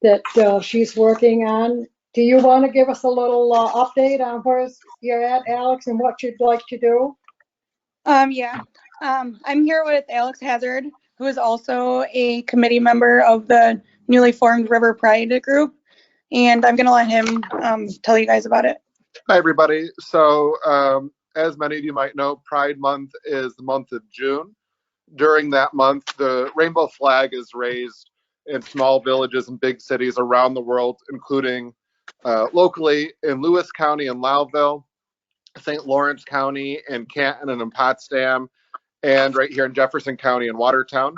that she's working on. Do you want to give us a little update on where you're at, Alex, and what you'd like to do? Yeah. I'm here with Alex Hazard, who is also a committee member of the newly formed River Pride group, and I'm going to let him tell you guys about it. Hi, everybody. So, as many of you might know, Pride Month is the month of June. During that month, the rainbow flag is raised in small villages and big cities around the world, including locally in Lewis County and Loudville, St. Lawrence County and Canton and in Potsdam, and right here in Jefferson County and Watertown.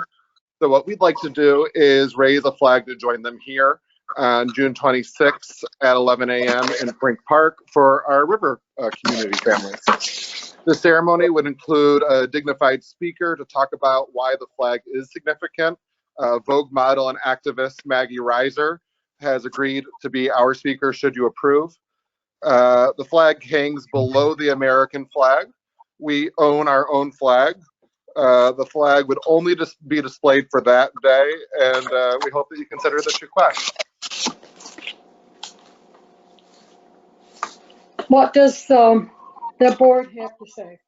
So what we'd like to do is raise a flag to join them here on June 26th at 11 a.m. in Frink Park for our river community families. The ceremony would include a dignified speaker to talk about why the flag is significant. Vogue model and activist Maggie Reiser has agreed to be our speaker should you approve. The flag hangs below the American flag. We own our own flag. The flag would only just be displayed for that day, and we hope that you consider this request. What does the board have to say?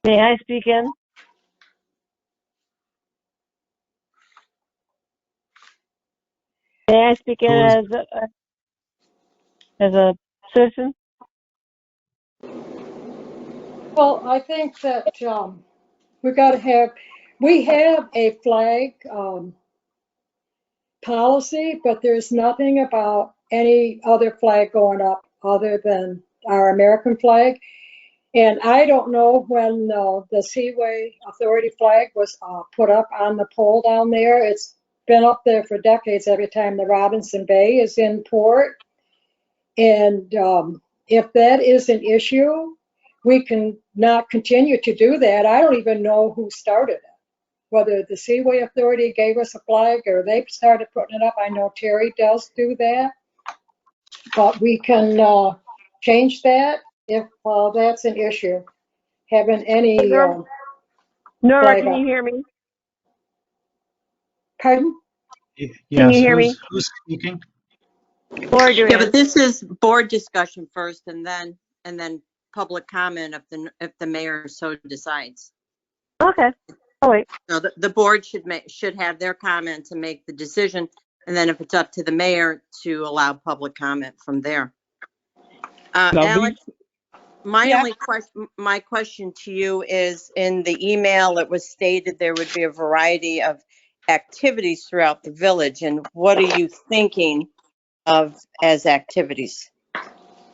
May I speak in? May I speak in as a citizen? Well, I think that we have a flag policy, but there's nothing about any other flag going up other than our American flag. And I don't know when the Seaway Authority flag was put up on the pole down there. It's been up there for decades every time the Robinson Bay is in port. And if that is an issue, we can not continue to do that. I don't even know who started it, whether the Seaway Authority gave us a flag or they started putting it up. I know Terry does do that, but we can change that if that's an issue. Having any Nora, flag can up. you hear me? Pardon? Yes, Can you hear me? who's speaking? Lori Yeah, Duran. but this is board discussion first and then public comment if the mayor so decides. Okay. Oh, wait. So the board should have their comment to make the decision, and then if it's up to the mayor to allow public comment from there. Alex, my question to you is, in the email it was stated there would be a variety of activities throughout the village, and what are you thinking of as activities?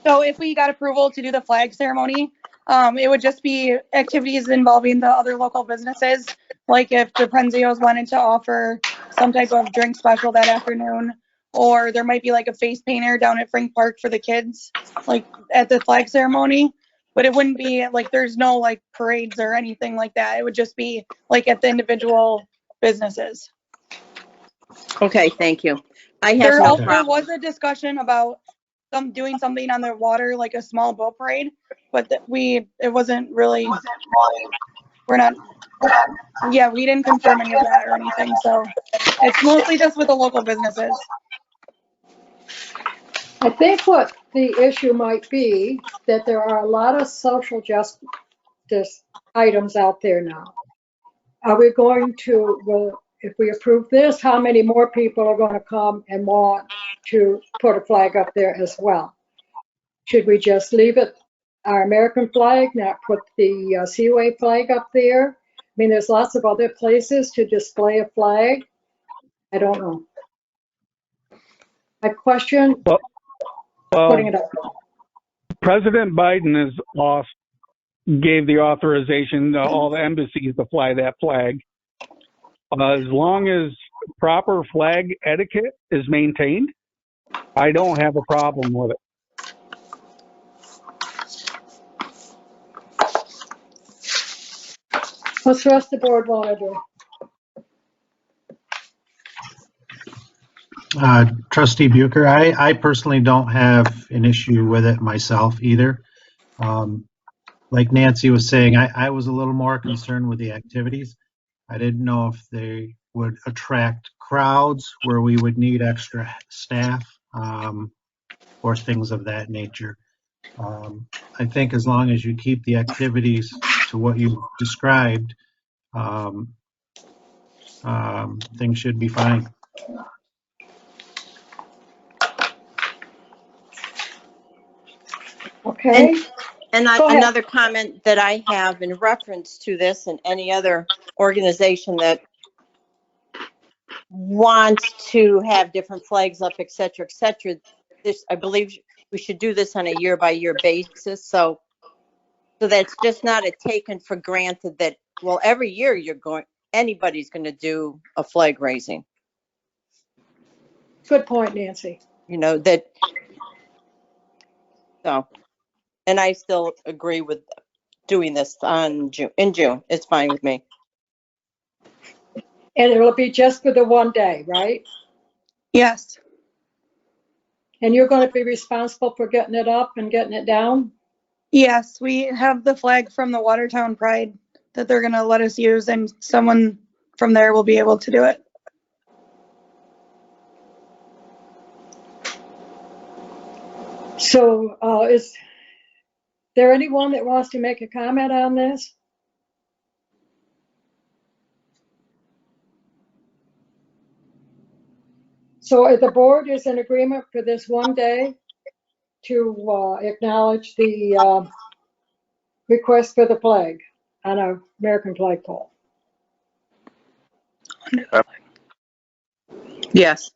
So if we got approval to do the flag ceremony, it would just be activities involving the other local businesses. Like if the Prenzios wanted to offer some type of drink special that afternoon, or there might be like a face painter down at Frink Park for the kids, like at the flag ceremony. But it wouldn't be like, there's no like parades or anything like that. It would just be like at the individual businesses. Okay, thank you. There was a discussion about doing something on the water, like a small boat parade, but it wasn't really, we didn't confirm any of that or anything. So it's mostly just with the local businesses. I think what the issue might be that there are a lot of social justice items out there now. Are we going to, well, if we approve this, how many more people are going to come and want to put a flag up there as well? Should we just leave it our American flag, not put the Seaway flag up there? I mean, there's lots of other places to display a flag. I don't know. I question putting it up. President Biden gave the authorization to all the embassies to fly that flag. As long as proper flag etiquette is maintained, I don't have a problem with it. What's the rest of the board want to do? Trustee Bucher, I personally don't have an issue with it myself either. Like Nancy was saying, I was a little more concerned with the activities. I didn't know if they would attract crowds where we would need extra staff, or things of that nature. I think as long as you keep the activities to what you described, things should be fine. Okay, And Go ahead. another comment that I have in reference to this and any other organization that wants to have different flags up, et cetera, et cetera. This, I believe we should do this on a year by year basis. So that's just not a taken for granted that, well, every year anybody's going to do a flag raising, Good point, Nancy. so, and I still agree with doing this in June. It's fine with me. And it'll be just for the one day, right? Yes. And you're going to be responsible for getting it up and getting it down? Yes, we have the flag from the Watertown Pride that they're going to let us use, and someone from there will be able to do it. So is there anyone that wants to make a comment on this? So the board is in agreement for this one day to acknowledge the request for the flag on our American flagpole. Yes.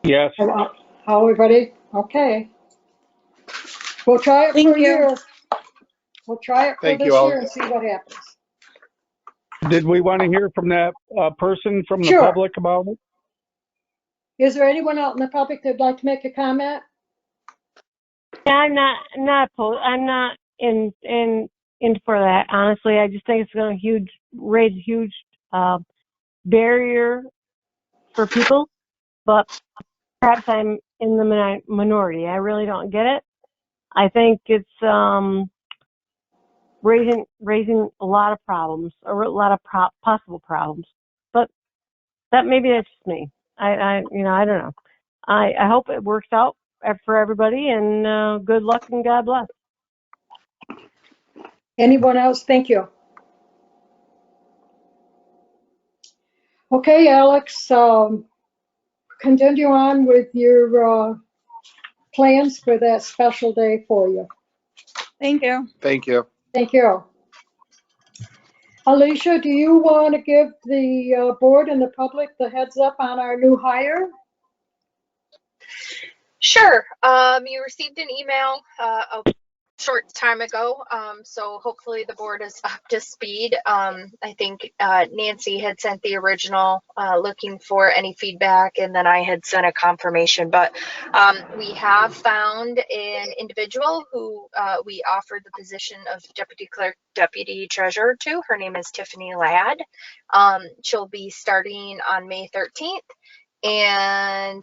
Yes. How everybody? Okay. We'll try it Thank for a you. year. We'll try it for Thank this you all. year and see what happens. Did we want to hear from that person from the Sure. public about it? Is there anyone out in the public that'd like to make a comment? Yeah, I'm not opposed. I'm not in for that. Honestly, I just think it's going to raise a huge barrier for people. But perhaps I'm in the minority. I really don't get it. I think it's raising a lot of problems, a lot of possible problems. But maybe that's just me. I don't know. I hope it works out for everybody, and good luck and God bless. Anyone else? Thank you. Okay, Alex, continue on with your plans for that special day for you. Thank you. Thank you. Thank you. Alicia, do you want to give the board and the public the heads up on our new hire? Sure. You received an email a short time ago, so hopefully the board is up to speed. I think Nancy had sent the original looking for any feedback, and then I had sent a confirmation. But we have found an individual who we offered the position of deputy clerk, deputy treasurer to. Her name is Tiffany Ladd. She'll be starting on May 13th. And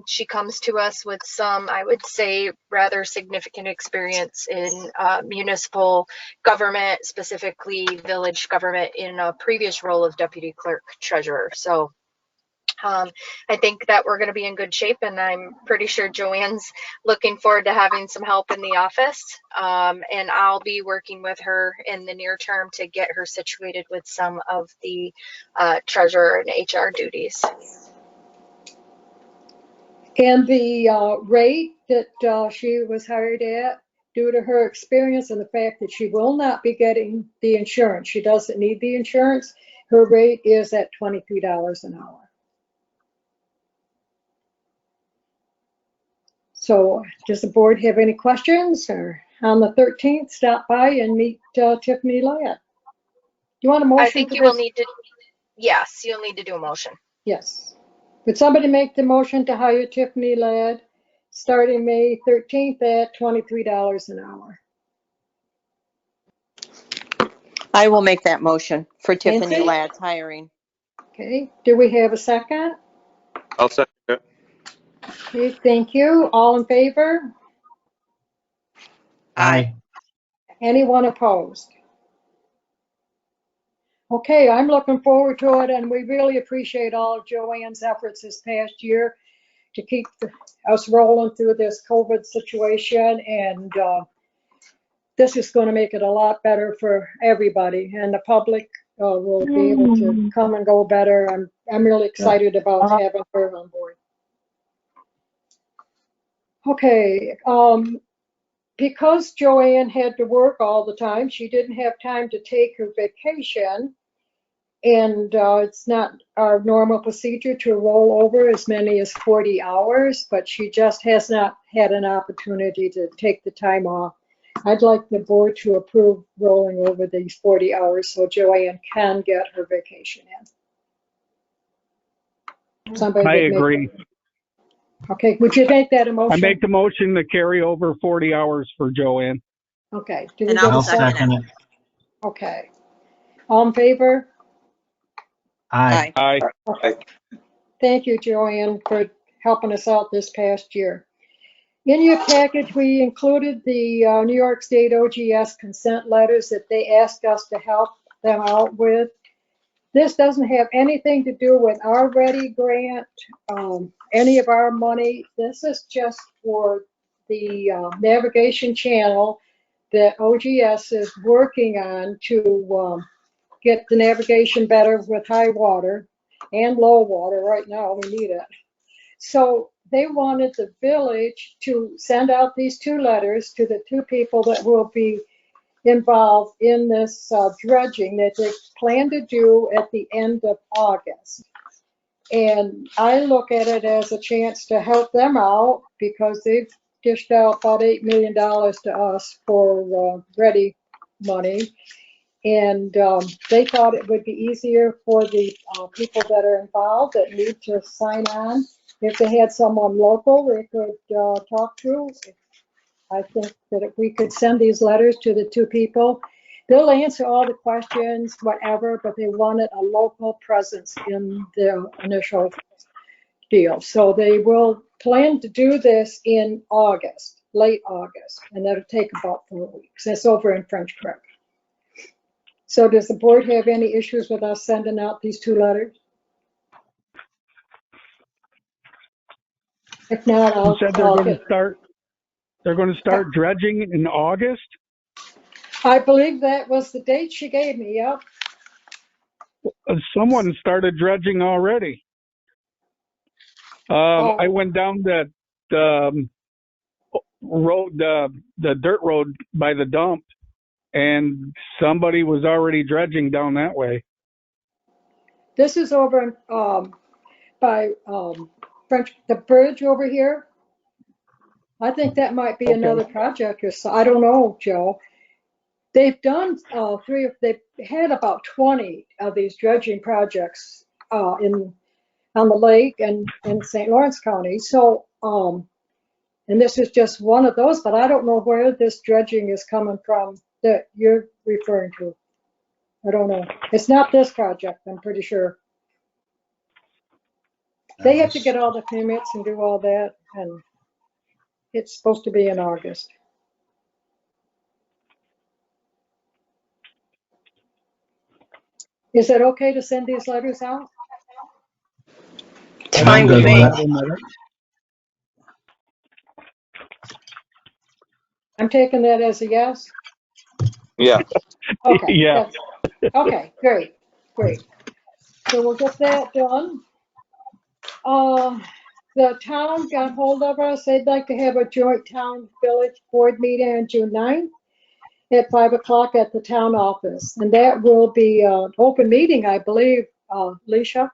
she comes to us with some, I would say, rather significant experience in municipal government, specifically village government, in a previous role of deputy clerk treasurer. So I think that we're going to be in good shape, and I'm pretty sure Joanne's looking forward to having some help in the office. And I'll be working with her in the near term to get her situated with some of the treasurer and HR duties. And the rate that she was hired at, due to her experience and the fact that she will not be getting the insurance, she doesn't need the insurance, her rate is at $23 an hour. So does the board have any questions? Or on the 13th, stop by and meet Tiffany Ladd. Do you want a motion? I think you will need to, yes, you'll need to do a motion. Yes. Would somebody make the motion to hire Tiffany Ladd starting May 13th at $23 an hour? I will make that motion for Tiffany Nancy? Ladd's hiring. Okay. Do we have a second? I'll second it. Okay, thank you. All in favor? Aye. Anyone opposed? Okay, I'm looking forward to it, and we really appreciate all of Joanne's efforts this past year to keep us rolling through this COVID situation, and this is going to make it a lot better for everybody, and the public will be able to come and go better. I'm really excited about having her on board. Okay, because Joanne had to work all the time, she didn't have time to take her vacation. And it's not our normal procedure to roll over as many as 40 hours, but she just has not had an opportunity to take the time off. I'd like the board to approve rolling over these 40 hours so Joanne can get her vacation in. Somebody I would make agree. Okay, would you make that a motion? I make the motion to carry over 40 hours for Joanne. Okay. Do we And get a I'll second? second it. Okay. All in favor? Aye. Aye. Okay. Thank you, Joanne, for helping us out this past year. In your package, we included the New York State OGS consent letters that they asked us to help them out with. This doesn't have anything to do with our READY grant, any of our money. This is just for the navigation channel that OGS is working on to get the navigation better with high water and low water. Right now, we need it. So they wanted the village to send out these two letters to the two people that will be involved in this dredging that they plan to do at the end of August. And I look at it as a chance to help them out because they've dished out about $8 million to us for ready money. And they thought it would be easier for the people that are involved that need to sign on. If they had someone local they could talk to, I think that if we could send these letters to the two people, they'll answer all the questions, whatever, but they wanted a local presence in the initial deal. So they will plan to do this in August, late August, and that'll take about 4 weeks. It's over in French Creek. So does the board have any issues with us sending out these two letters? If not, You said they're going to start Yeah. dredging in August? I believe that was the date she gave me, yep. Someone started dredging already. I went down that road, the dirt road by the dump, and somebody was already dredging down that way. This is over by French, the bridge over here. I think that might be Okay. another project or so. I don't know, Joe. They've done they've had about 20 of these dredging projects on the lake and in St. Lawrence County. So, and this is just one of those, but I don't know where this dredging is coming from that you're referring to. I don't know. It's not this project, I'm pretty sure. They have to get all the permits and do all that, and it's supposed to be in August. Is it okay to send these letters out? It's fine with me. I'm taking that as a yes. Yeah. Okay. Yeah. Okay, great. So we'll get that done. The town got hold of us. They'd like to have a joint town village board meeting on June 9th at 5 o'clock at the town office. And that will be an open meeting, I believe, Leisha.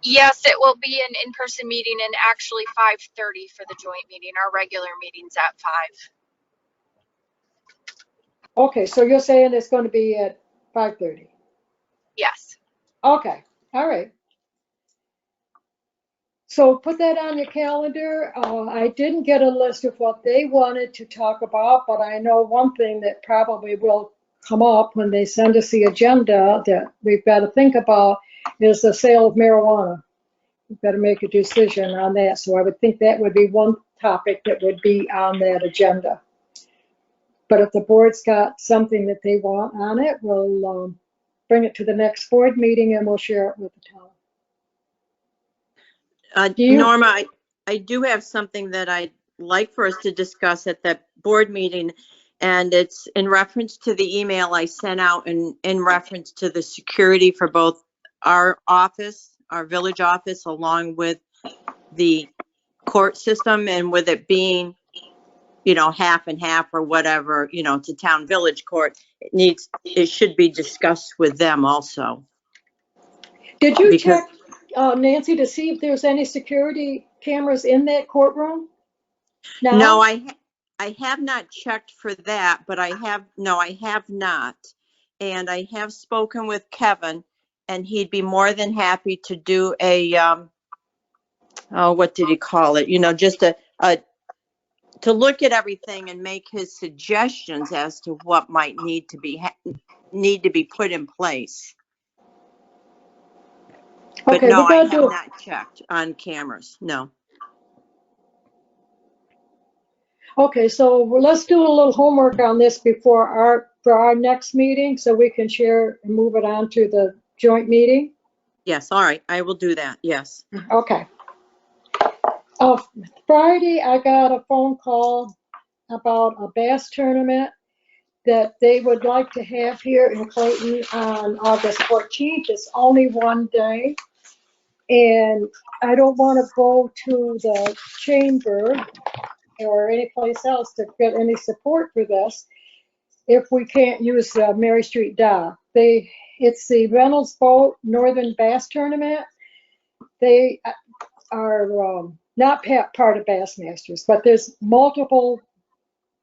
Yes, it will be an in-person meeting and actually 5:30 for the joint meeting. Our regular meeting's at 5. Okay, so you're saying it's going to be at 5:30? Yes. Okay, all right. So put that on your calendar. I didn't get a list of what they wanted to talk about, but I know one thing that probably will come up when they send us the agenda that we've got to think about is the sale of marijuana. we've got to make a decision on that. So I would think that would be one topic that would be on that agenda. But if the board's got something that they want on it, we'll bring it to the next board meeting and we'll share it with the town. Norma, I do have something that I'd like for us to discuss at that board meeting, and it's in reference to the email I sent out and in reference to the security for both our office, our village office, along with the court system, and with it being, you know, half and half or whatever, you know, to town village court, it should be discussed with them also. Did you check, Nancy, to see if there's any security cameras in that courtroom? No, I have not checked for that, but I have not. And I have spoken with Kevin, and he'd be more than happy to do a, what did he call it? You know, just to look at everything and make his suggestions as to what might need to be put in place. But Okay, no, I have do not checked on cameras. No. Okay, so let's do a little homework on this for our next meeting, so we can share and move it on to the joint meeting. Yes, all right, I will do that. Yes. Okay. Friday, I got a phone call about a bass tournament that they would like to have here in Clayton on August 14th. It's only one day, and I don't want to go to the chamber or any place else to get any support for this if we can't use the Mary Street dock. It's the Reynolds Boat Northern Bass Tournament. They are not part of Bassmasters, but there's multiple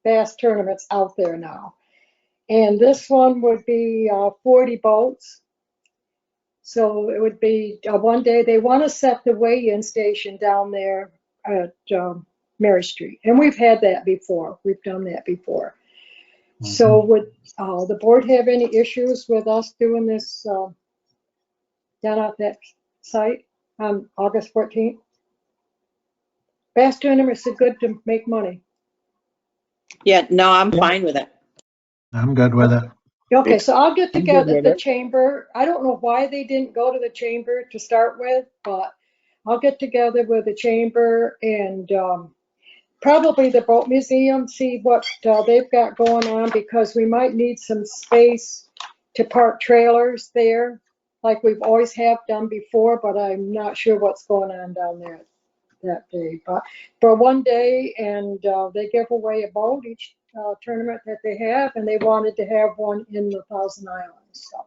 bass tournaments out there now. And this one would be 40 boats. So it would be one day. They want to set the weigh-in station down there at Mary Street. And we've had that before. We've done that before. Mm-hmm. So would the board have any issues with us doing this down at that site on August 14th? Bass tournaments are good to make money. Yeah, no, I'm fine with it. I'm good with it. Okay, so I'll get together at the chamber. I don't know why they didn't go to the chamber to start with, but I'll get together with the chamber and probably the boat museum, see what they've got going on, because we might need some space to park trailers there, like we've always have done before, but I'm not sure what's going on down there that day. But for one day, and they give away a boat each tournament that they have, and they wanted to have one in the Thousand Islands, so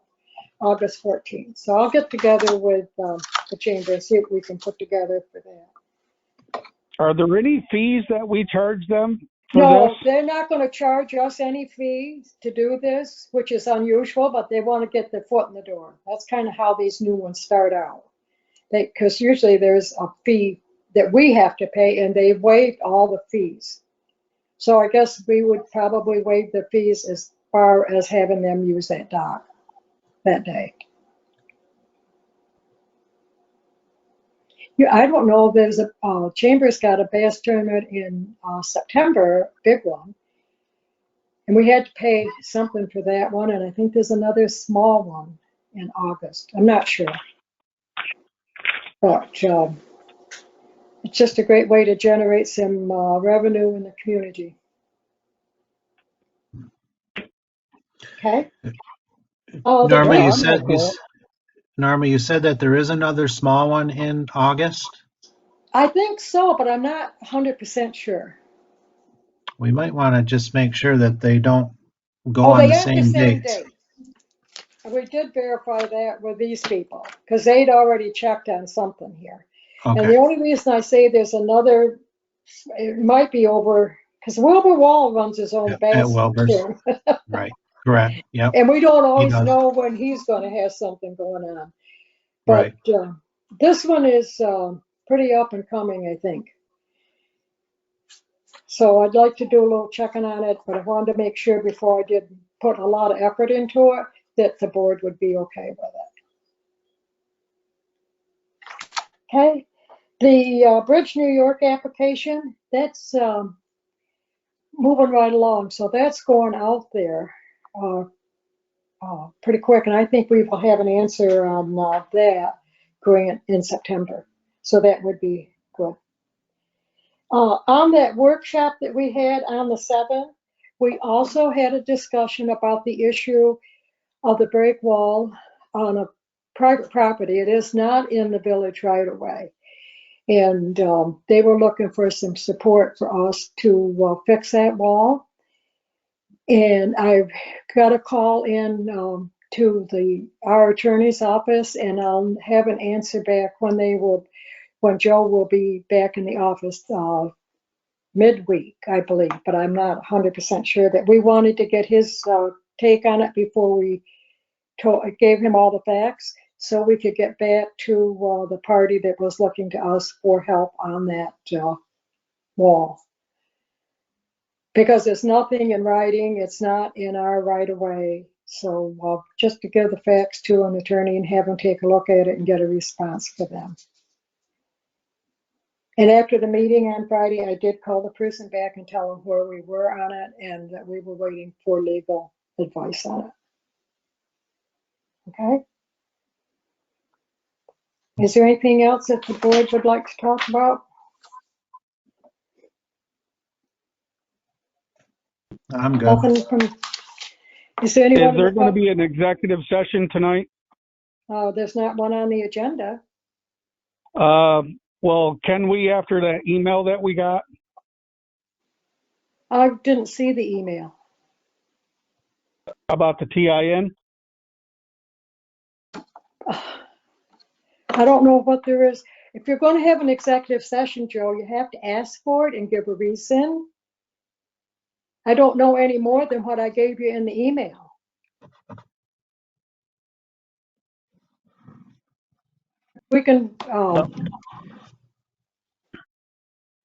August 14th. So I'll get together with the chamber and see if we can put together for that. Are there any fees that we charge them for No, this? they're not going to charge us any fees to do this, which is unusual, but they want to get their foot in the door. That's kind of how these new ones start out. Because usually there's a fee that we have to pay, and they've waived all the fees. So I guess we would probably waive the fees as far as having them use that dock that day. Yeah, I don't know if there's a Chamber's got a bass tournament in September, big one, and we had to pay something for that one, and I think there's another small one in August. I'm not sure, but it's just a great way to generate some revenue in the community. Okay. Norma, you said that there is another small one in August? I think so, but I'm not 100% sure. We might want to just make sure that they don't go on the same dates. We did verify that with these people, because they'd already checked on something here. Okay. And the only reason I say there's another, it might be over, because Wilbur Wall runs his own bass tournament. Right. Correct. Yep. And we don't always know when he's going to have something going on. But this one is pretty up and coming, I think. So I'd like to do a little checking on it, but I wanted to make sure before I did put a lot of effort into it that the board would be okay with it. Okay. The Bridge New York application, that's moving right along. So that's going out there pretty quick. And I think we will have an answer on that going in September. So that would be good. On that workshop that we had on the 7th, we also had a discussion about the issue of the break wall on a private property. It is not in the village right away. And they were looking for some support for us to fix that wall. And I've got a call in to our attorney's office, and I'll have an answer back when Joe will be back in the office midweek, I believe, but I'm not 100% sure. That we wanted to get his take on it before we gave him all the facts, so we could get back to the party that was looking to us for help on that wall. Because there's nothing in writing, it's not in our right of way. So just to give the facts to an attorney and have him take a look at it and get a response for them. And after the meeting on Friday, I did call the person back and tell them where we were on it and that we were waiting for legal advice on it. Okay? Is there anything else that the board would like to talk about? I'm good. Nothing from, is there anyone? Is there going to be an executive session tonight? There's not one on the agenda. Well, can we after that email that we got? I didn't see the email. About the TIN? I don't know what there is. If you're going to have an executive session, Joe, you have to ask for it and give a reason. I don't know any more than what I gave you in the email. We can,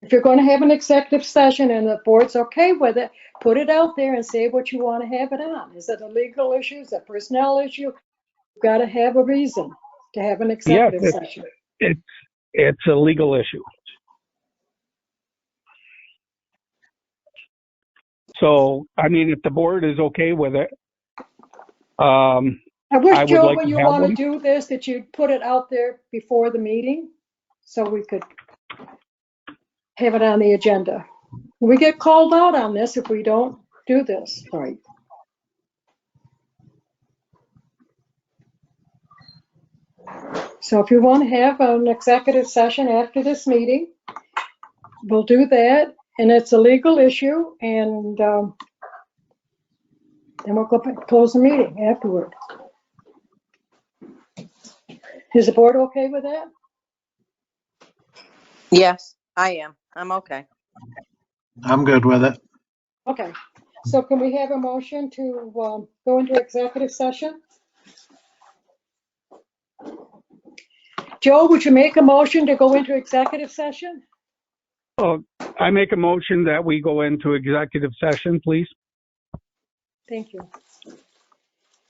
if you're going to have an executive session and the board's okay with it, put it out there and say what you want to have it on. Is it a legal issue? Is it a personnel issue? You've got to have a reason to have an executive session. It's a legal issue. So, I mean, if the board is okay with it, I wish, Joe, like when you want to do this, that you'd put it out there before the meeting so we could have it on the agenda. We get called out on this if we don't do this right. So if you want to have an executive session after this meeting, we'll do that. And it's a legal issue, and then we'll go close the meeting afterward. Is the board okay with that? Yes, I am. I'm okay. I'm good with it. Okay. So can we have a motion to go into executive session? Joe, would you make a motion to go into executive session? Oh, I make a motion that we go into executive session, please. Thank you.